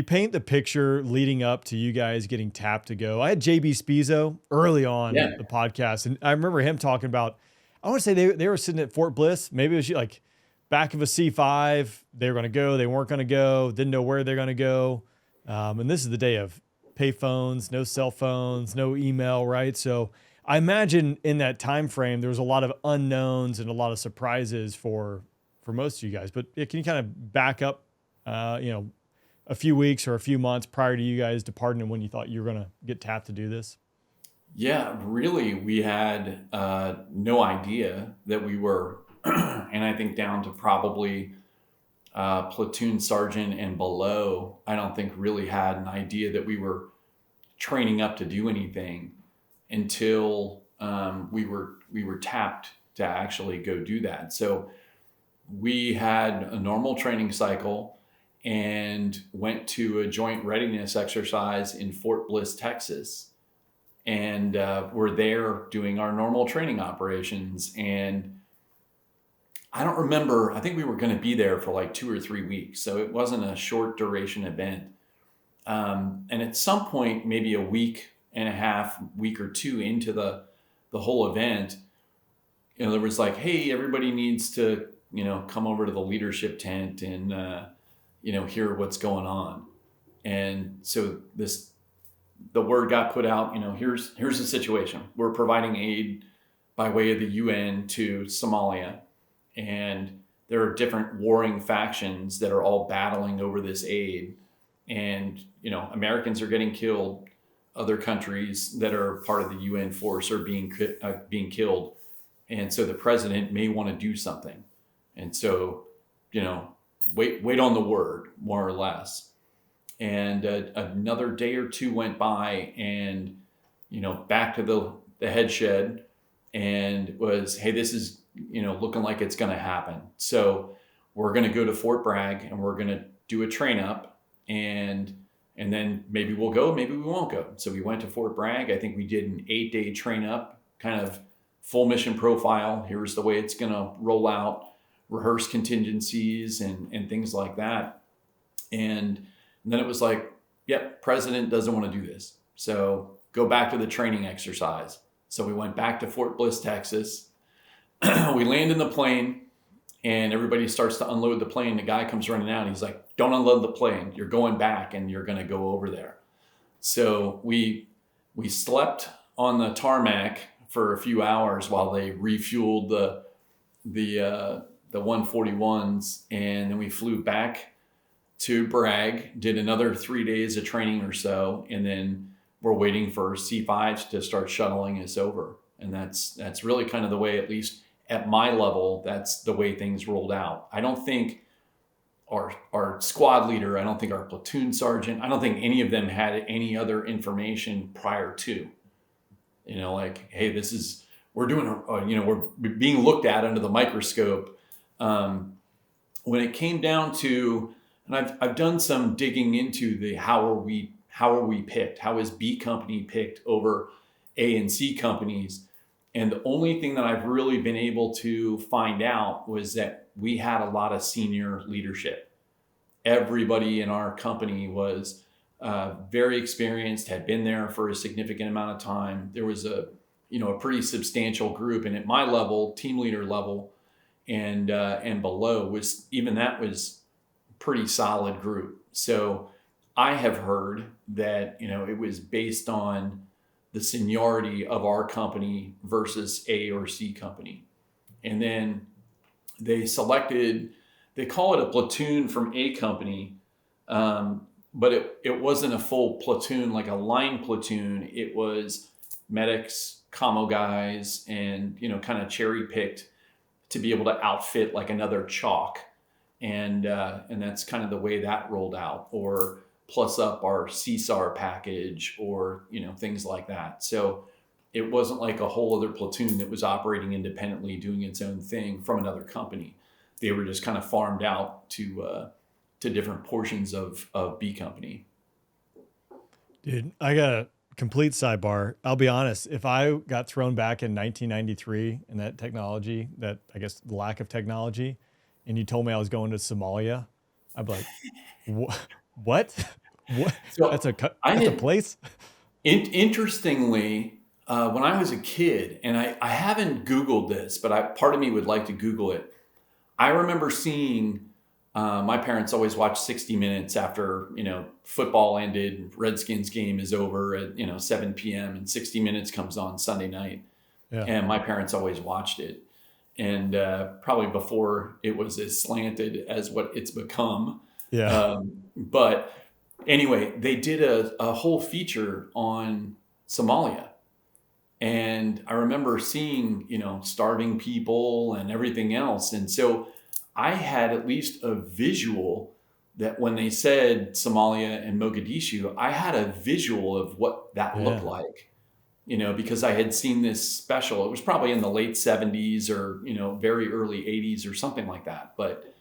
Speaker 3: paint the picture leading up to you guys getting tapped to go? I had JB Spizo early on the podcast, and I remember him talking about, I want to say they were sitting at Fort Bliss. Maybe it was like back of a C5. They were going to go. They weren't going to go. Didn't know where they're going to go. And this is the day of pay phones, no cell phones, no email, right? So I imagine in that time frame, there was a lot of unknowns and a lot of surprises for most of you guys. But can you kind of back up, a few weeks or a few months prior to you guys departing and when you thought you were going to get tapped to do this?
Speaker 1: Yeah, really, we had no idea that we were, and I think down to probably platoon sergeant and below, I don't think really had an idea that we were training up to do anything until we were tapped to actually go do that. So we had a normal training cycle and went to a joint readiness exercise in Fort Bliss, Texas. And we're there doing our normal training operations. And I don't remember, I think we were going to be there for like 2 or 3 weeks. So it wasn't a short duration event. And at some point, maybe a week and a half, week or two into the whole event, there was like, hey, everybody needs to, come over to the leadership tent and, hear what's going on. And so the word got put out, here's the situation. We're providing aid by way of the UN to Somalia. And there are different warring factions that are all battling over this aid. And, Americans are getting killed. Other countries that are part of the UN force are being killed. And so the president may want to do something. And so, wait on the word, more or less. And another day or two went by and, back to the head shed and was, hey, this is, looking like it's going to happen. So we're going to go to Fort Bragg and we're going to do a train up and then maybe we'll go, maybe we won't go. So we went to Fort Bragg. I think we did an 8-day train up, kind of full mission profile. Here's the way it's going to roll out, rehearse contingencies and things like that. And then it was like, yep, president doesn't want to do this. So go back to the training exercise. So we went back to Fort Bliss, Texas. We land in the plane and everybody starts to unload the plane. The guy comes running out. And he's like, don't unload the plane. You're going back and you're going to go over there. So we slept on the tarmac for a few hours while they refueled the 141s. And then we flew back to Bragg, did another 3 days of training or so. And then we're waiting for C5s to start shuttling us over. And that's really kind of the way, at least at my level, that's the way things rolled out. I don't think our squad leader, I don't think our platoon sergeant, I don't think any of them had any other information prior to, like, hey, we're doing, we're being looked at under the microscope. When it came down to, and I've done some digging into the how are we picked? How is B company picked over A and C companies? And the only thing that I've really been able to find out was that we had a lot of senior leadership. Everybody in our company was very experienced, had been there for a significant amount of time. There was a pretty substantial group, and at my level, team leader level, and below was pretty solid group. So I have heard that it was based on the seniority of our company versus A or C company. And then they call it a platoon from A company, but it wasn't a full platoon, like a line platoon. It was medics, commo guys, and, kind of cherry picked to be able to outfit like another chalk. And that's kind of the way that rolled out, or plus up our CSAR package, or, things like that. So it wasn't like a whole other platoon that was operating independently, doing its own thing from another company. They were just kind of farmed out to different portions of B company.
Speaker 3: Dude, I got a complete sidebar. I'll be honest. If I got thrown back in 1993 and that technology, that I guess the lack of technology, and you told me I was going to Somalia, I'd be like, what? What?
Speaker 1: So
Speaker 3: that's a place?
Speaker 1: Interestingly, when I was a kid, and I haven't Googled this, but part of me would like to Google it. I remember seeing, my parents always watched 60 Minutes after, football ended, Redskins game is over at, 7 p.m. and 60 Minutes comes on Sunday night. Yeah. And my parents always watched it. And probably before it was as slanted as what it's become.
Speaker 3: Yeah.
Speaker 1: But anyway, they did a whole feature on Somalia. And I remember seeing, starving people and everything else. And so I had at least a visual that when they said Somalia and Mogadishu, I had a visual of what that looked like. because I had seen this special. It was probably in the late 70s or, very early 80s or something like that. But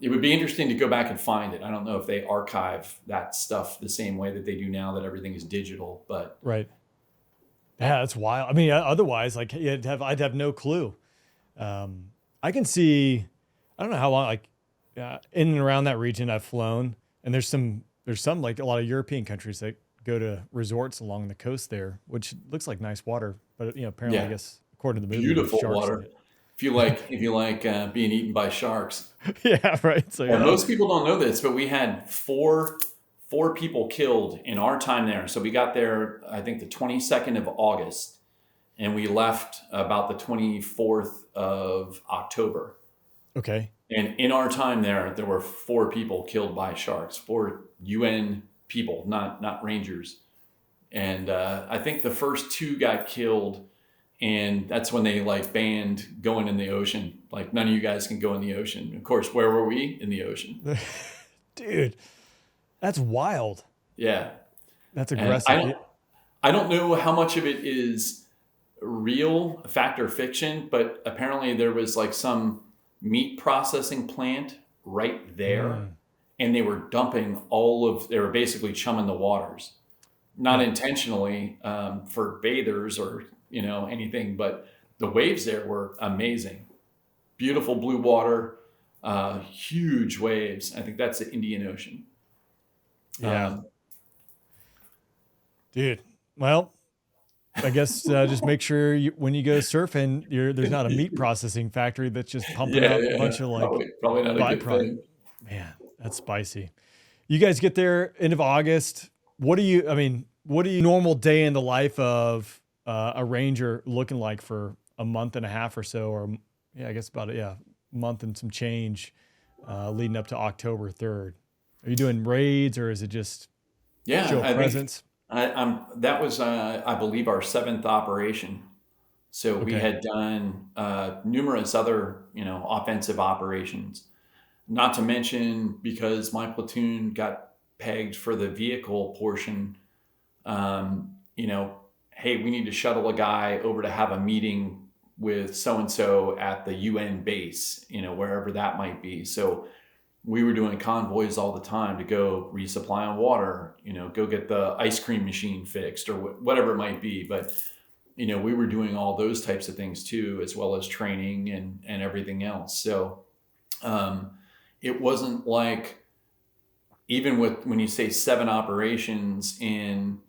Speaker 1: it would be interesting to go back and find it. I don't know if they archive that stuff the same way that they do now that everything is digital, but.
Speaker 3: Right. Yeah, that's wild. I mean, otherwise, like I'd have no clue. I can see, I don't know how long, like in and around that region I've flown, and there's some like a lot of European countries that go to resorts along the coast there, which looks like nice water, but apparently I guess according to the movie,
Speaker 1: beautiful
Speaker 3: sharks
Speaker 1: water. If you like being eaten by sharks.
Speaker 3: Yeah, right. So
Speaker 1: most people don't know this, but we had four people killed in our time there. So we got there, I think the 22nd of August, and we left about the 24th of October.
Speaker 3: Okay.
Speaker 1: And in our time there were 4 people killed by sharks, 4 UN people, not Rangers. And I think the first 2 got killed, and that's when they like banned going in the ocean. Like, none of you guys can go in the ocean. Of course, where were we? In the ocean.
Speaker 3: Dude, that's wild.
Speaker 1: Yeah.
Speaker 3: That's aggressive.
Speaker 1: I don't know how much of it is real, fact or fiction, but apparently there was like some meat processing plant right there. And they were dumping they were basically chumming the waters, not intentionally for bathers or, anything, but the waves there were amazing. Beautiful blue water, huge waves. I think that's the Indian Ocean.
Speaker 3: Yeah. Dude, well, I guess just make sure when you go surfing, there's not a meat processing factory that's just pumping out a bunch of like
Speaker 1: probably not a good thing.
Speaker 3: Man, that's spicy. You guys get there end of August. What do you normal day in the life of a Ranger looking like for a month and a half or so, or I guess about a month and some change leading up to October 3rd? Are you doing raids, or is it just show presence?
Speaker 1: That was, I believe, our 7th operation. So we had done numerous other, offensive operations. Not to mention, because my platoon got pegged for the vehicle portion, hey, we need to shuttle a guy over to have a meeting with so-and-so at the UN base, wherever that might be. So we were doing convoys all the time to go resupply on water, go get the ice cream machine fixed or whatever it might be. But, we were doing all those types of things too, as well as training and everything else. So it wasn't like, even when you say 7 operations in,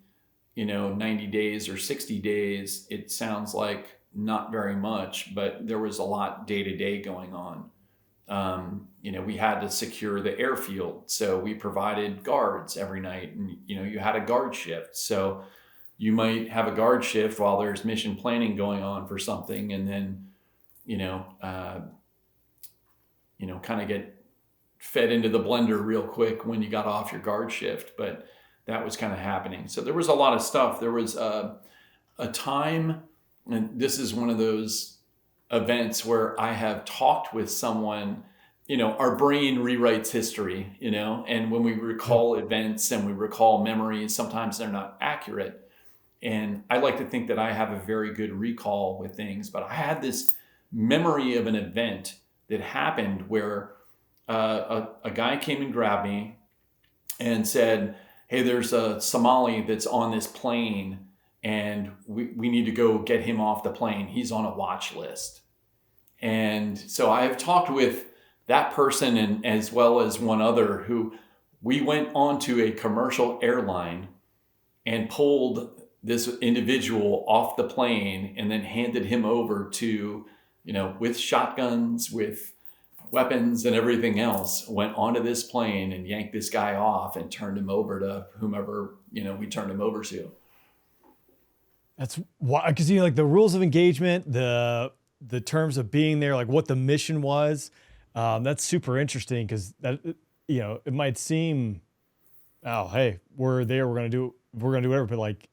Speaker 1: 90 days or 60 days, it sounds like not very much, but there was a lot day to day going on. We had to secure the airfield, so we provided guards every night, and you had a guard shift. So you might have a guard shift while there's mission planning going on for something, and then kind of get fed into the blender real quick when you got off your guard shift. But that was kind of happening. So there was a lot of stuff. There was a time, and this is one of those events where I have talked with someone. Our brain rewrites history, and when we recall events and we recall memories, sometimes they're not accurate. And I like to think that I have a very good recall with things, but I had this memory of an event that happened where a guy came and grabbed me and said, hey, there's a Somali that's on this plane, and we need to go get him off the plane. He's on a watch list. And so I've talked with that person, and as well as one other, who we went onto a commercial airline and pulled this individual off the plane and then handed him over to, with shotguns, with weapons and everything else, went onto this plane and yanked this guy off and turned him over to whomever, we turned him over to.
Speaker 3: That's why, because like the rules of engagement, the terms of being there, like what the mission was. That's super interesting, because that, it might seem, oh, hey, we're there, we're gonna do whatever, but like,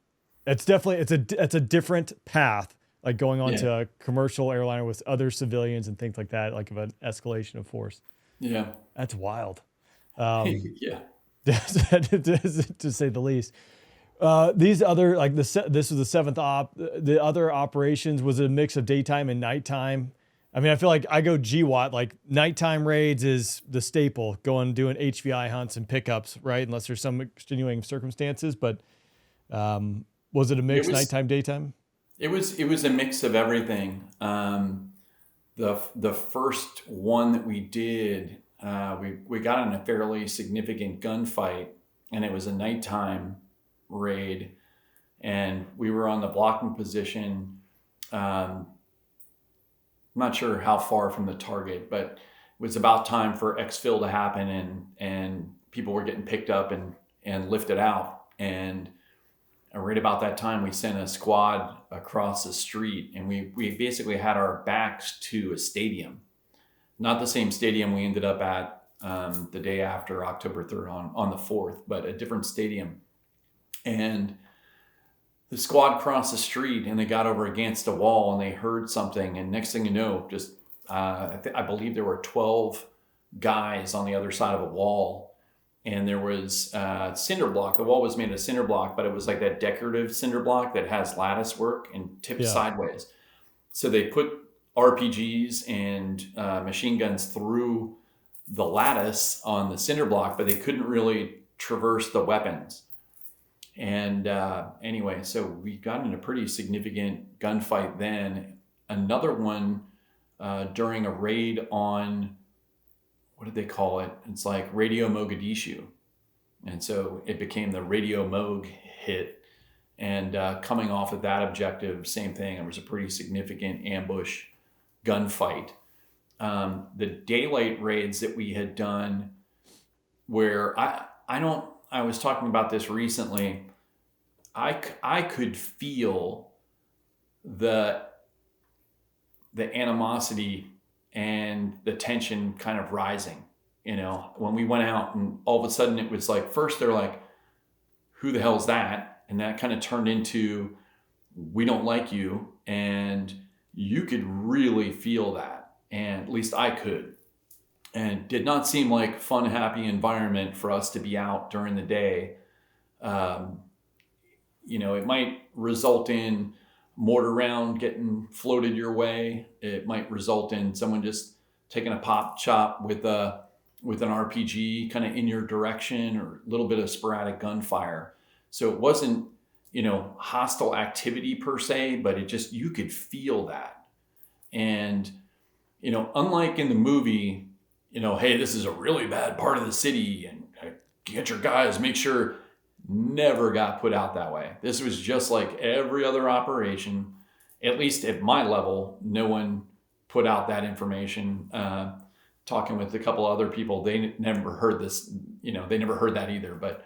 Speaker 3: it's definitely it's a different path, like going on to a commercial airliner with other civilians and things like that, like of an escalation of force.
Speaker 1: Yeah,
Speaker 3: that's wild.
Speaker 1: Yeah,
Speaker 3: to say the least. These other, like this was the seventh op. The other operations, was it a mix of daytime and nighttime? I mean, I feel like I go GWAT, like nighttime raids is the staple, doing HVI hunts and pickups, right? Unless there's some extenuating circumstances. But was it a mix nighttime, daytime?
Speaker 1: It was a mix of everything. The first one that we did, we got in a fairly significant gunfight, and it was a nighttime raid, and we were on the blocking position. I'm not sure how far from the target, but it was about time for exfil to happen, and people were getting picked up and lifted out. And right about that time, we sent a squad across the street, and we basically had our backs to a stadium, not the same stadium we ended up at the day after October 3rd on the 4th, but a different stadium. And the squad crossed the street, and they got over against a wall, and they heard something. And next thing you know, just I believe there were 12 guys on the other side of a wall, and there was cinder block. The wall was made of cinder block, but it was like that decorative cinder block that has lattice work and tips sideways. So they put RPGs and machine guns through the lattice on the cinder block, but they couldn't really traverse the weapons. And anyway, so we got in a pretty significant gunfight then. Another one during a raid on, what did they call it? It's like Radio Mogadishu. And so it became the Radio Mog hit. And coming off of that objective, same thing. It was a pretty significant ambush gunfight. The daylight raids that we had done, where I was talking about this recently. I could feel the animosity and the tension kind of rising, when we went out, and all of a sudden it was like, first they're like, who the hell's that? And that kind of turned into, we don't like you. And you could really feel that. And at least I could. And it did not seem like fun, happy environment for us to be out during the day. It might result in mortar round getting floated your way. It might result in someone just taking a pop chop with an RPG kind of in your direction, or a little bit of sporadic gunfire. So it wasn't, hostile activity per se, but it just, you could feel that. And, unlike in the movie, hey, this is a really bad part of the city, and get your guys, make sure, never got put out that way. This was just like every other operation, at least at my level. No one put out that information. Talking with a couple other people, they never heard this, they never heard that either. But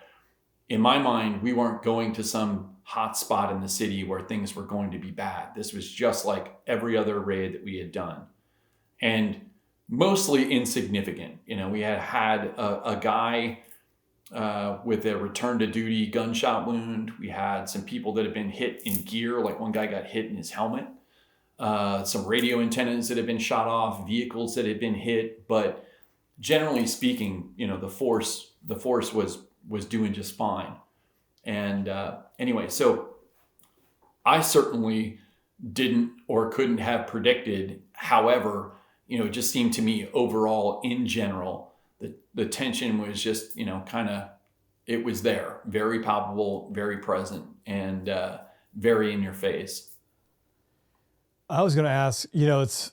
Speaker 1: in my mind, we weren't going to some hot spot in the city where things were going to be bad. This was just like every other raid that we had done, and mostly insignificant. We had a guy with a return to duty gunshot wound. We had some people that had been hit in gear, like one guy got hit in his helmet. Some radio antennas that had been shot off, vehicles that had been hit. But generally speaking, the force was doing just fine. And anyway, so I certainly didn't or couldn't have predicted. However, it just seemed to me overall, in general, the tension was just, it was there, very palpable, very present, and very in your face.
Speaker 3: I was going to ask, it's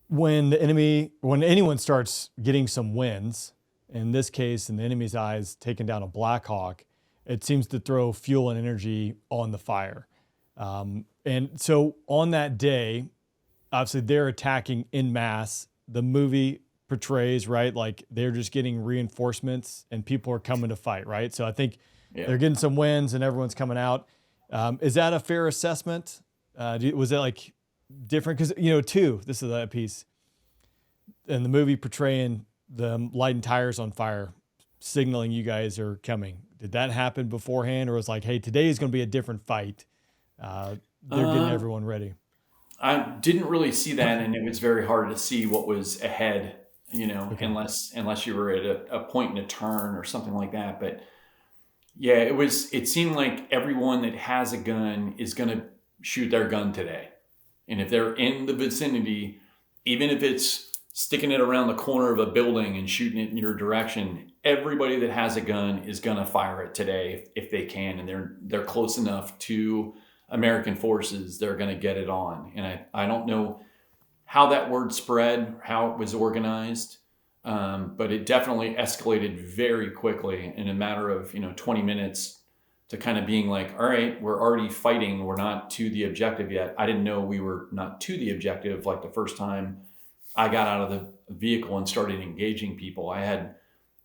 Speaker 3: when anyone starts getting some wins, in this case, in the enemy's eyes, taking down a Black Hawk, it seems to throw fuel and energy on the fire. And so on that day, obviously they're attacking en masse. The movie portrays, right, like they're just getting reinforcements and people are coming to fight, right? So I think they're getting some wins and everyone's coming out. Is that a fair assessment? Was that like different? Because, this is that piece in the movie portraying them lighting tires on fire, signaling you guys are coming. Did that happen beforehand, or was like, hey, today is going to be a different fight? They're getting everyone ready.
Speaker 1: I didn't really see that, and it was very hard to see what was ahead, unless you were at a point in a turn or something like that. But Yeah, it seemed like everyone that has a gun is going to shoot their gun today. And if they're in the vicinity, even if it's sticking it around the corner of a building and shooting it in your direction, everybody that has a gun is going to fire it today if they can. And they're close enough to American forces, they're going to get it on. And I don't know how that word spread, how it was organized. But it definitely escalated very quickly in a matter of 20 minutes to kind of being like, all right, we're already fighting. We're not to the objective yet. I didn't know we were not to the objective. Like the first time I got out of the vehicle and started engaging people, I had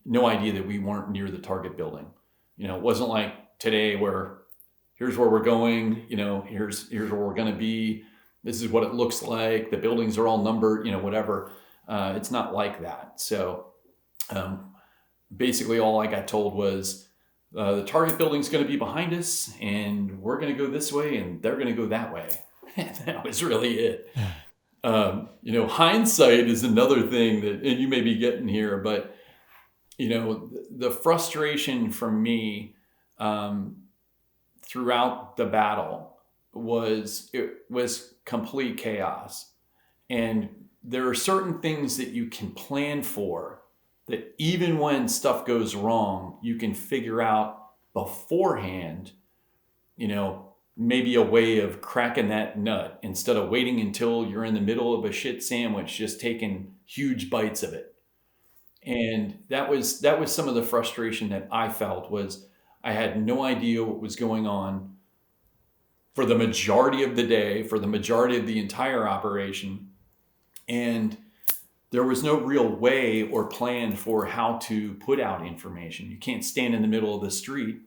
Speaker 1: no idea that we weren't near the target building. It wasn't like today where here's where we're going. Here's where we're going to be. This is what it looks like. The buildings are all numbered, whatever. It's not like that. So basically all I got told was the target building's going to be behind us and we're going to go this way and they're going to go that way. That was really it. Hindsight is another thing that, and you may be getting here, but the frustration for me throughout the battle was complete chaos. And there are certain things that you can plan for that even when stuff goes wrong, you can figure out beforehand, maybe a way of cracking that nut instead of waiting until you're in the middle of a shit sandwich, just taking huge bites of it. And that was some of the frustration that I felt was I had no idea what was going on for the majority of the day, for the majority of the entire operation. And there was no real way or plan for how to put out information. You can't stand in the middle of the street.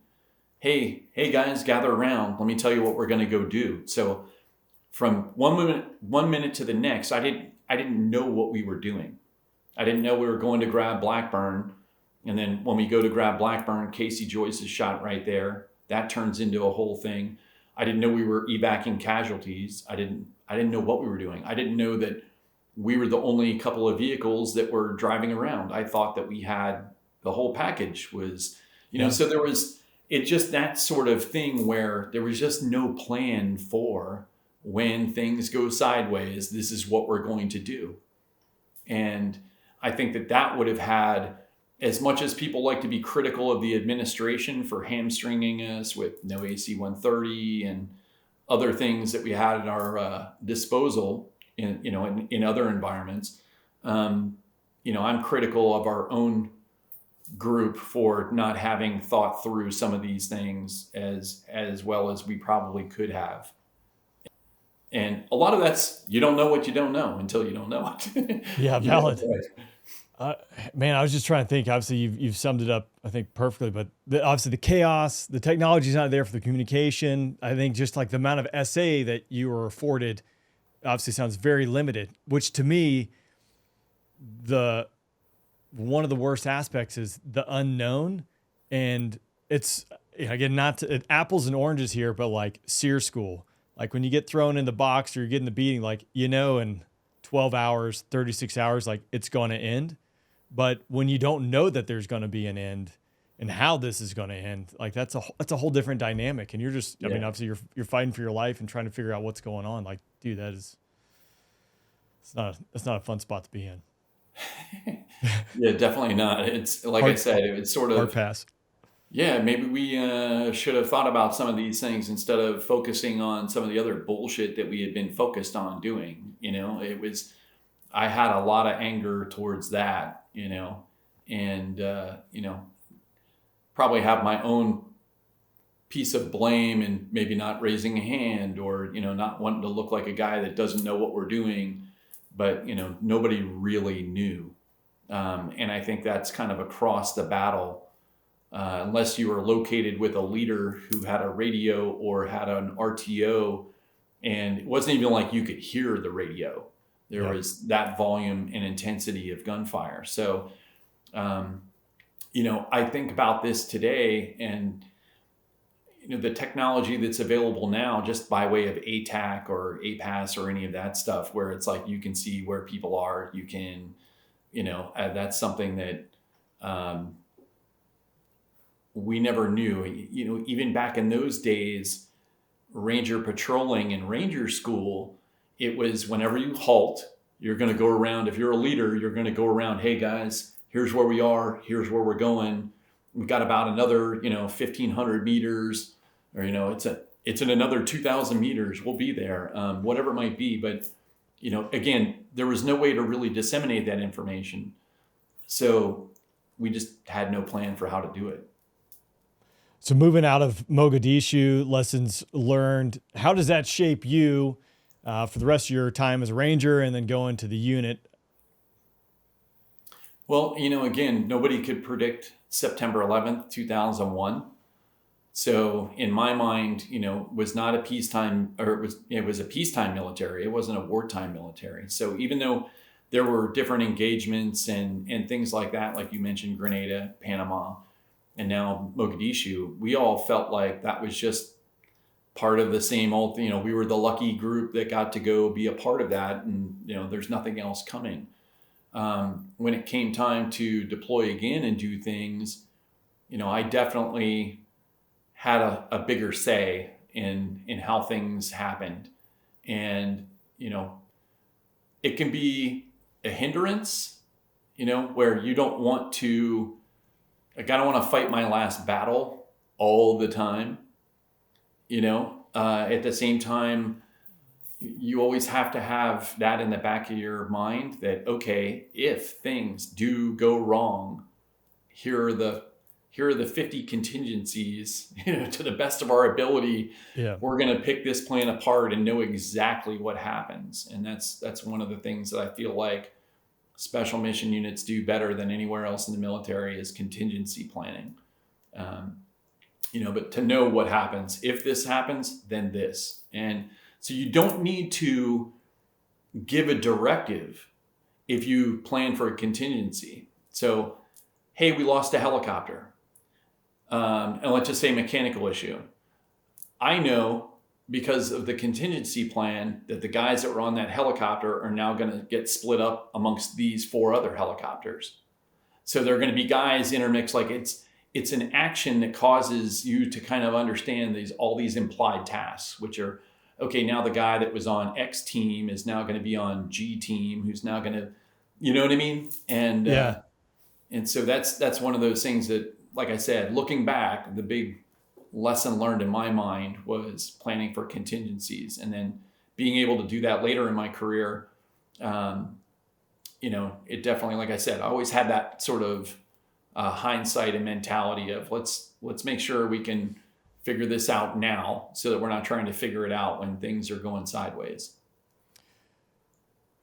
Speaker 1: Hey guys, gather around. Let me tell you what we're going to go do. So from one minute to the next, I didn't know what we were doing. I didn't know we were going to grab Blackburn. And then when we go to grab Blackburn, Casey Joyce is shot right there. That turns into a whole thing. I didn't know we were evacuating casualties. I didn't know what we were doing. I didn't know that we were the only couple of vehicles that were driving around. I thought that we had the whole package was, so there was just that sort of thing where there was just no plan for when things go sideways, this is what we're going to do. And I think that would have had, as much as people like to be critical of the administration for hamstringing us with no AC-130 and other things that we had at our disposal in other environments, I'm critical of our own group for not having thought through some of these things as well as we probably could have. And a lot of that's, you don't know what you don't know until you don't know it.
Speaker 3: Yeah, valid. Man, I was just trying to think. Obviously, you've summed it up, I think, perfectly. But obviously, the chaos, the technology's not there for the communication. I think just like the amount of SA that you were afforded, obviously sounds very limited. Which to me, one of the worst aspects is the unknown, and it's again apples and oranges here, but like SEER school, like when you get thrown in the box or you're getting the beating, like in 12 hours, 36 hours, like it's going to end. But when you don't know that there's going to be an end and how this is going to end, like that's a whole different dynamic. And you're just, I mean, obviously you're fighting for your life and trying to figure out what's going on. Like, dude, that's not a fun spot to be in.
Speaker 1: Yeah, definitely not. It's like I said, it's sort of
Speaker 3: hard pass.
Speaker 1: Yeah, maybe we should have thought about some of these things instead of focusing on some of the other bullshit that we had been focused on doing. I had a lot of anger towards that, and probably have my own piece of blame and maybe not raising a hand or, not wanting to look like a guy that doesn't know what we're doing, but, nobody really knew. And I think that's kind of across the battle. Unless you were located with a leader who had a radio or had an RTO, and it wasn't even like you could hear the radio. There was that volume and intensity of gunfire. So, I think about this today and, the technology that's available now just by way of ATAC or APAS or any of that stuff, where it's like you can see where people are. You can, that's something that we never knew, even back in those days, Ranger patrolling and Ranger school, it was whenever you halt, you're going to go around. If you're a leader, you're going to go around. Hey guys, here's where we are. Here's where we're going. We've got about another, 1,500 meters, or, it's in another 2,000 meters. We'll be there, whatever it might be. But, again, there was no way to really disseminate that information. So we just had no plan for how to do it.
Speaker 3: So moving out of Mogadishu, lessons learned, how does that shape you for the rest of your time as a Ranger and then going to the unit?
Speaker 1: Well, again, nobody could predict September 11th, 2001. So in my mind, was not a peacetime, or it was a peacetime military. It wasn't a wartime military. So even though there were different engagements and things like that, like you mentioned, Grenada, Panama, and now Mogadishu, we all felt like that was just part of the same old, we were the lucky group that got to go be a part of that. And, there's nothing else coming. When it came time to deploy again and do things, I definitely had a bigger say in how things happened. And, it can be a hindrance, where you don't want to, like, I don't want to fight my last battle all the time, at the same time, you always have to have that in the back of your mind that, okay, if things do go wrong, here are the 50 contingencies, to the best of our ability.
Speaker 3: Yeah.
Speaker 1: We're going to pick this plan apart and know exactly what happens. And that's one of the things that I feel like special mission units do better than anywhere else in the military is contingency planning. But to know what happens, if this happens, then this. And so you don't need to give a directive if you plan for a contingency. So, hey, we lost a helicopter. And let's just say mechanical issue. I know because of the contingency plan that the guys that were on that helicopter are now going to get split up amongst these 4 other helicopters. So there are going to be guys intermixed. Like it's an action that causes you to kind of understand all these implied tasks, which are, okay, now the guy that was on X team is now going to be on G team, who's now going to, you know what I mean? And
Speaker 3: yeah.
Speaker 1: And so that's one of those things that, like I said, looking back, the big lesson learned in my mind was planning for contingencies, and then being able to do that later in my career. It definitely, like I said, I always had that sort of hindsight and mentality of let's make sure we can figure this out now so that we're not trying to figure it out when things are going sideways.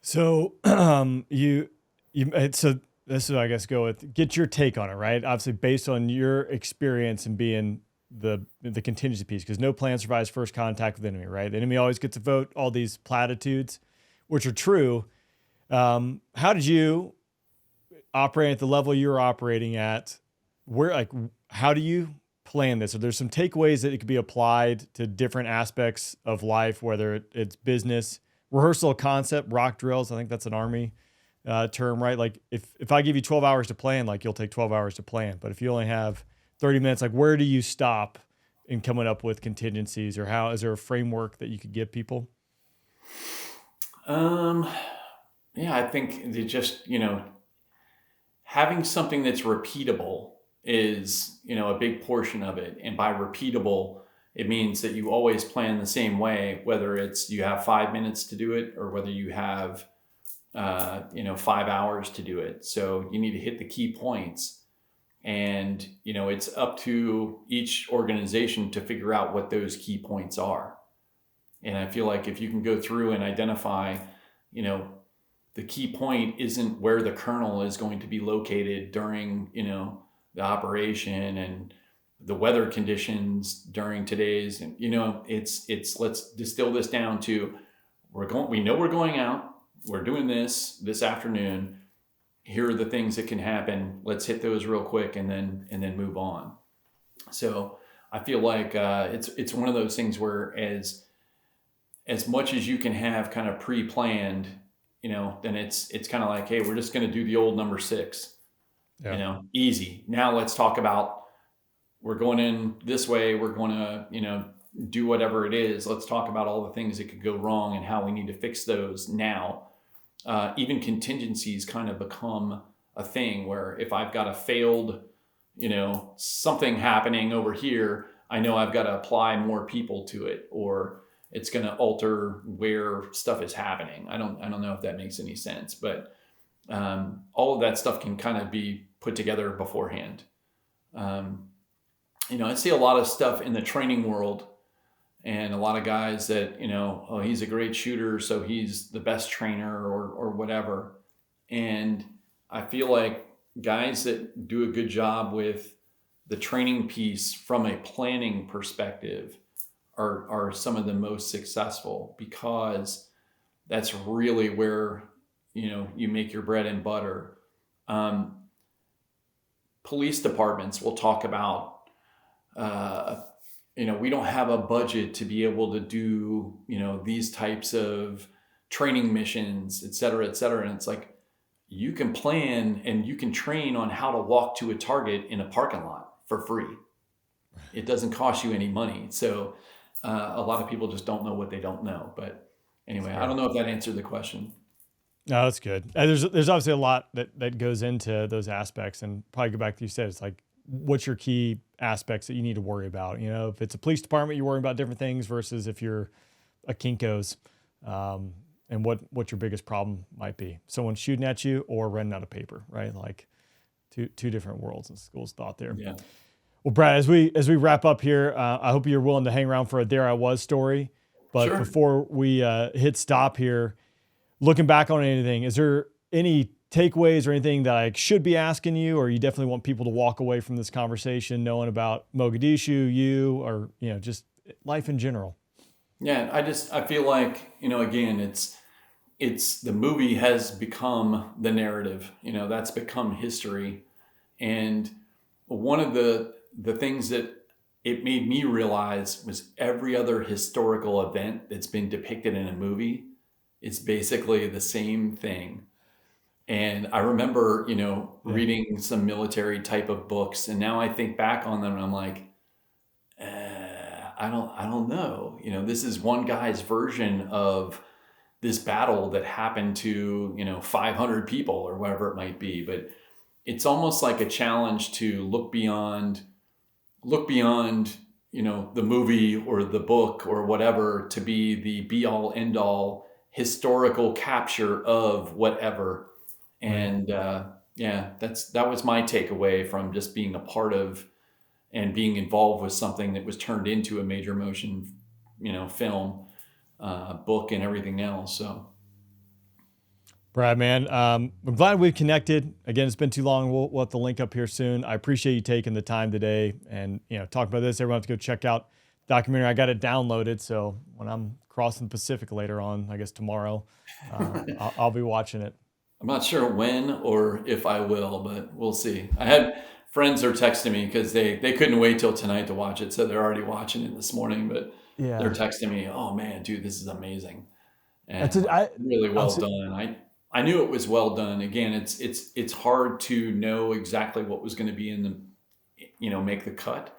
Speaker 3: So so this is, I guess, get your take on it, right? Obviously based on your experience and being the contingency piece, because no plan survives first contact with the enemy, right? The enemy always gets a vote, all these platitudes, which are true. How did you operate at the level you're operating at? How do you plan this? Are there some takeaways that it could be applied to different aspects of life, whether it's business, rehearsal concept, rock drills? I think that's an Army term, right? Like if I give you 12 hours to plan, like you'll take 12 hours to plan. But if you only have 30 minutes, like where do you stop in coming up with contingencies, or how is there a framework that you could give people?
Speaker 1: Yeah, I think they just, having something that's repeatable is, a big portion of it. And by repeatable, it means that you always plan the same way, whether it's you have 5 minutes to do it or whether you have 5 hours to do it. So you need to hit the key points, and, it's up to each organization to figure out what those key points are. And I feel like if you can go through and identify, the key point isn't where the colonel is going to be located during, the operation and the weather conditions during today's, and, it's let's distill this down to we know we're going out. We're doing this afternoon. Here are the things that can happen. Let's hit those real quick and then move on. So I feel like it's one of those things where as much as you can have kind of pre-planned, then it's kind of like, hey, we're just going to do the old number 6, easy. Now let's talk about we're going in this way. We're going to, do whatever it is. Let's talk about all the things that could go wrong and how we need to fix those now. Even contingencies kind of become a thing where if I've got a failed, something happening over here, I know I've got to apply more people to it, or it's going to alter where stuff is happening. I don't know if that makes any sense, but all of that stuff can kind of be put together beforehand. I see a lot of stuff in the training world, and a lot of guys that, oh, he's a great shooter, so he's the best trainer or whatever. And I feel like guys that do a good job with the training piece from a planning perspective are some of the most successful, because that's really where, you make your bread and butter. Police departments will talk about, we don't have a budget to be able to do, these types of training missions, et cetera, et cetera. And it's like, you can plan and you can train on how to walk to a target in a parking lot for free. It doesn't cost you any money. So a lot of people just don't know what they don't know. But anyway, I don't know if that answered the question.
Speaker 3: No, that's good. There's obviously a lot that goes into those aspects, and probably go back to you said, it's like, what's your key aspects that you need to worry about? If it's a police department, you're worrying about different things versus if you're a Kinko's, and what your biggest problem might be. Someone shooting at you or running out of paper, right? Like two different worlds, and school's thought there.
Speaker 1: Yeah.
Speaker 3: Well, Brad, as we wrap up here, I hope you're willing to hang around for a There I Was story. But
Speaker 1: Sure.
Speaker 3: Before we hit stop here, looking back on anything, is there any takeaways or anything that I should be asking you, or you definitely want people to walk away from this conversation knowing about Mogadishu, you, or, just life in general?
Speaker 1: Yeah, I feel like, again, it's the movie has become the narrative, that's become history. And one of the things that it made me realize was every other historical event that's been depicted in a movie is basically the same thing. And I remember, reading some military type of books, and now I think back on them and I'm like, I don't know. This is one guy's version of this battle that happened to, 500 people or whatever it might be. But it's almost like a challenge to look beyond, the movie or the book or whatever to be the be all end all historical capture of whatever. And that was my takeaway from just being a part of and being involved with something that was turned into a major motion, film, book, and everything else. So,
Speaker 3: Brad, man, I'm glad we've connected. Again, it's been too long. We'll have to link up here soon. I appreciate you taking the time today and, talk about this. Everyone has to go check out the documentary. I got it downloaded, so when I'm crossing the Pacific later on, I guess tomorrow, I'll be watching it.
Speaker 1: I'm not sure when or if I will, but we'll see. I had friends are texting me because they couldn't wait till tonight to watch it, so they're already watching it this morning. But they're texting me, "Oh man, dude, this is amazing!" And really well done. I knew it was well done. Again, it's hard to know exactly what was going to be in the, make the cut.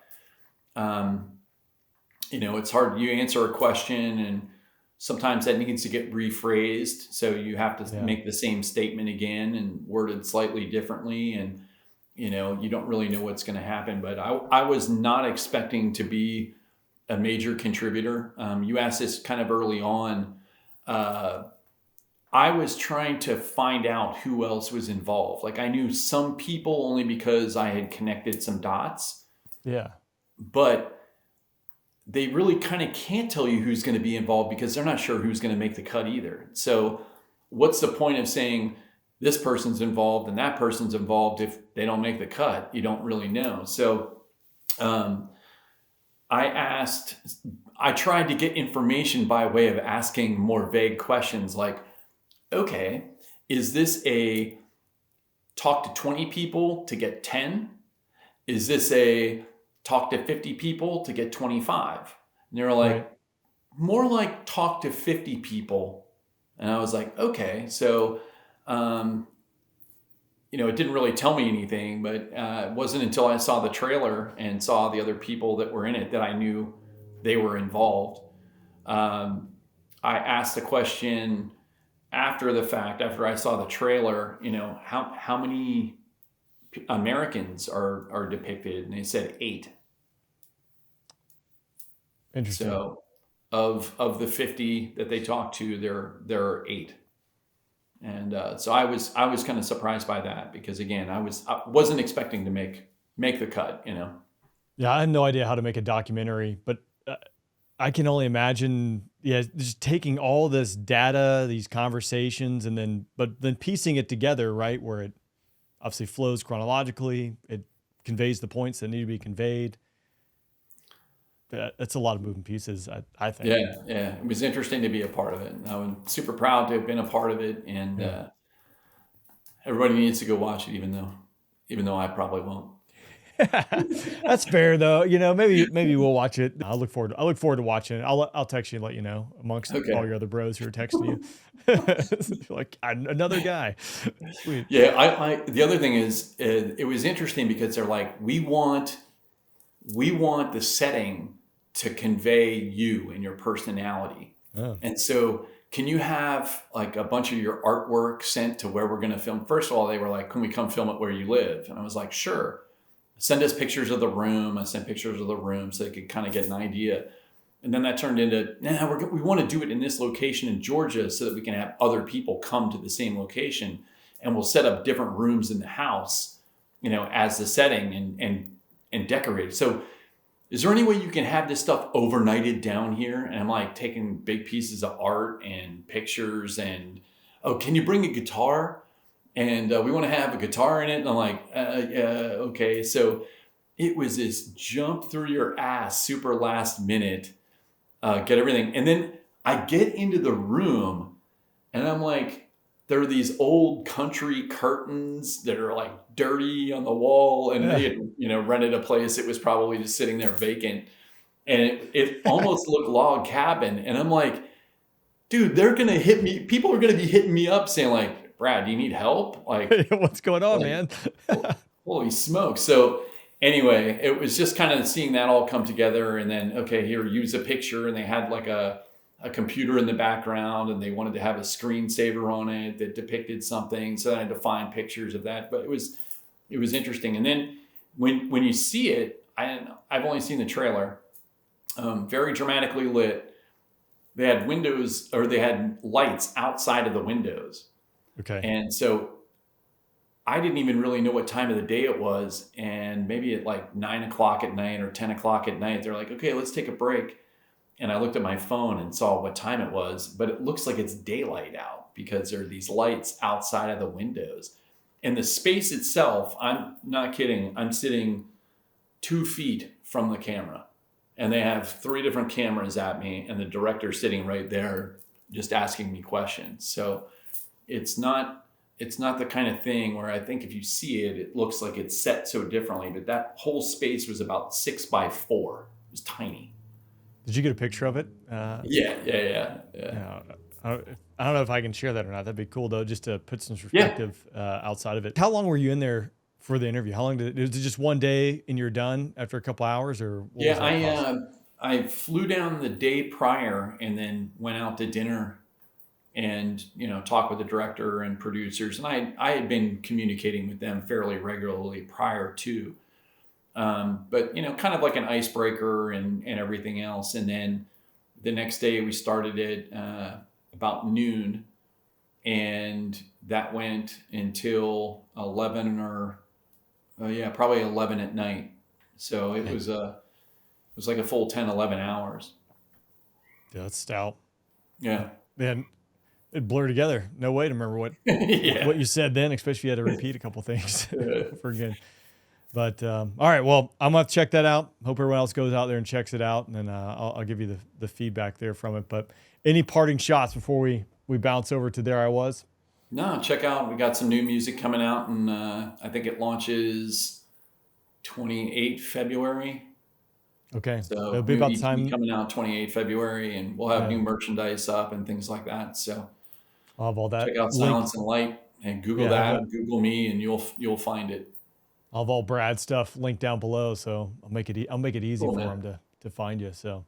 Speaker 1: It's hard. You answer a question and sometimes that needs to get rephrased. So you have to make the same statement again and worded slightly differently. And, you don't really know what's going to happen. But I was not expecting to be a major contributor. You asked this kind of early on. I was trying to find out who else was involved. Like I knew some people only because I had connected some dots.
Speaker 3: Yeah.
Speaker 1: But they really kind of can't tell you who's going to be involved because they're not sure who's going to make the cut either. So what's the point of saying this person's involved and that person's involved if they don't make the cut? You don't really know. So I tried to get information by way of asking more vague questions like, okay, is this a talk to 20 people to get 10? Is this a talk to 50 people to get 25? And they were like, more like talk to 50 people. And I was like, okay. So it didn't really tell me anything, but it wasn't until I saw the trailer and saw the other people that were in it that I knew they were involved. I asked the question after the fact, after I saw the trailer, how many Americans are depicted? And they said 8.
Speaker 3: Interesting.
Speaker 1: So of the 50 that they talked to, there are 8. And so I was kind of surprised by that, because again, I wasn't expecting to make the cut,
Speaker 3: Yeah, I had no idea how to make a documentary, but I can only imagine, just taking all this data, these conversations, and then piecing it together, right, where it obviously flows chronologically, it conveys the points that need to be conveyed. That's a lot of moving pieces, I think.
Speaker 1: Yeah. It was interesting to be a part of it. I'm super proud to have been a part of it, and everybody needs to go watch it, even though I probably won't.
Speaker 3: That's fair, though. Maybe we'll watch it. I look forward to watching it. I'll text you and let you know amongst all your other bros who are texting you. Like, another guy. Sweet.
Speaker 1: Yeah. I the other thing is, it was interesting because they're like, we want the setting to convey you and your personality.
Speaker 3: Oh.
Speaker 1: And so, can you have like a bunch of your artwork sent to where we're going to film? First of all, they were like, can we come film it where you live? And I was like, sure. Send us pictures of the room. I sent pictures of the room so they could kind of get an idea. And then that turned into, we want to do it in this location in Georgia so that we can have other people come to the same location, and we'll set up different rooms in the house, as the setting and decorate. So is there any way you can have this stuff overnighted down here? And I'm like taking big pieces of art and pictures and, can you bring a guitar? And we want to have a guitar in it. And I'm like, yeah, okay. So it was this jump through your ass, super last minute, get everything. And then I get into the room and I'm like, there are these old country curtains that are like dirty on the wall. And they had, rented a place that was probably just sitting there vacant. And it almost looked log cabin. And I'm like, dude, they're going to hit me. People are going to be hitting me up saying like, Brad, do you need help? Like,
Speaker 3: what's going on, man?
Speaker 1: Holy smokes. So anyway, it was just kind of seeing that all come together. And then, okay, here, use a picture. And they had like a computer in the background, and they wanted to have a screensaver on it that depicted something. So I had to find pictures of that. But it was interesting. And then when you see it, I've only seen the trailer, very dramatically lit. They had windows, or they had lights outside of the windows.
Speaker 3: Okay.
Speaker 1: And so I didn't even really know what time of the day it was. And maybe at like 9:00 at night or 10:00 at night, they're like, okay, let's take a break. And I looked at my phone and saw what time it was, but it looks like it's daylight out because there are these lights outside of the windows. And the space itself, I'm not kidding, I'm sitting 2 feet from the camera. And they have 3 different cameras at me, and the director's sitting right there just asking me questions. So it's not the kind of thing where I think if you see it, it looks like it's set so differently. But that whole space was about 6x4. It was tiny.
Speaker 3: Did you get a picture of it?
Speaker 1: Yeah.
Speaker 3: I don't know if I can share that or not. That'd be cool, though, just to put some perspective outside of it. How long were you in there for the interview? How long was it just one day and you're done after a couple hours? Or
Speaker 1: I flew down the day prior and then went out to dinner and talk with the director and producers, and I had been communicating with them fairly regularly prior to, but kind of like an icebreaker and everything else. And then the next day we started at about noon, and that went until 11 probably 11 at night. So it was like a full 10-11 hours.
Speaker 3: Yeah, that's stout.
Speaker 1: Yeah.
Speaker 3: Man, it blurred together. No way to remember what what you said then, especially if you had to repeat a couple things for again. But all right, well, I'm gonna have to check that out. Hope everyone else goes out there and checks it out, and then I'll give you the feedback there from it. But any parting shots before we bounce over to There I Was?
Speaker 1: No, check out. We got some new music coming out, and I think it launches 28 February.
Speaker 3: Okay,
Speaker 1: so
Speaker 3: it'll be about the time
Speaker 1: coming out 28 February, and we'll have new merchandise up and things like that. So
Speaker 3: I'll have all that.
Speaker 1: check out Silence and Light. And Google
Speaker 3: Yeah,
Speaker 1: that, Google me, and you'll find it.
Speaker 3: I'll have all Brad's stuff linked down below, so I'll make it easy
Speaker 1: Cool,
Speaker 3: for
Speaker 1: man.
Speaker 3: him to find you. So,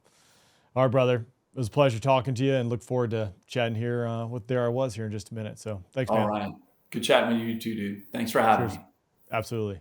Speaker 3: all right, brother, it was a pleasure talking to you, and look forward to chatting here with There I Was here in just a minute. So, thanks, man.
Speaker 1: All right. Good chatting with you too, dude. Thanks for having
Speaker 3: Cheers.
Speaker 1: me.
Speaker 3: Absolutely.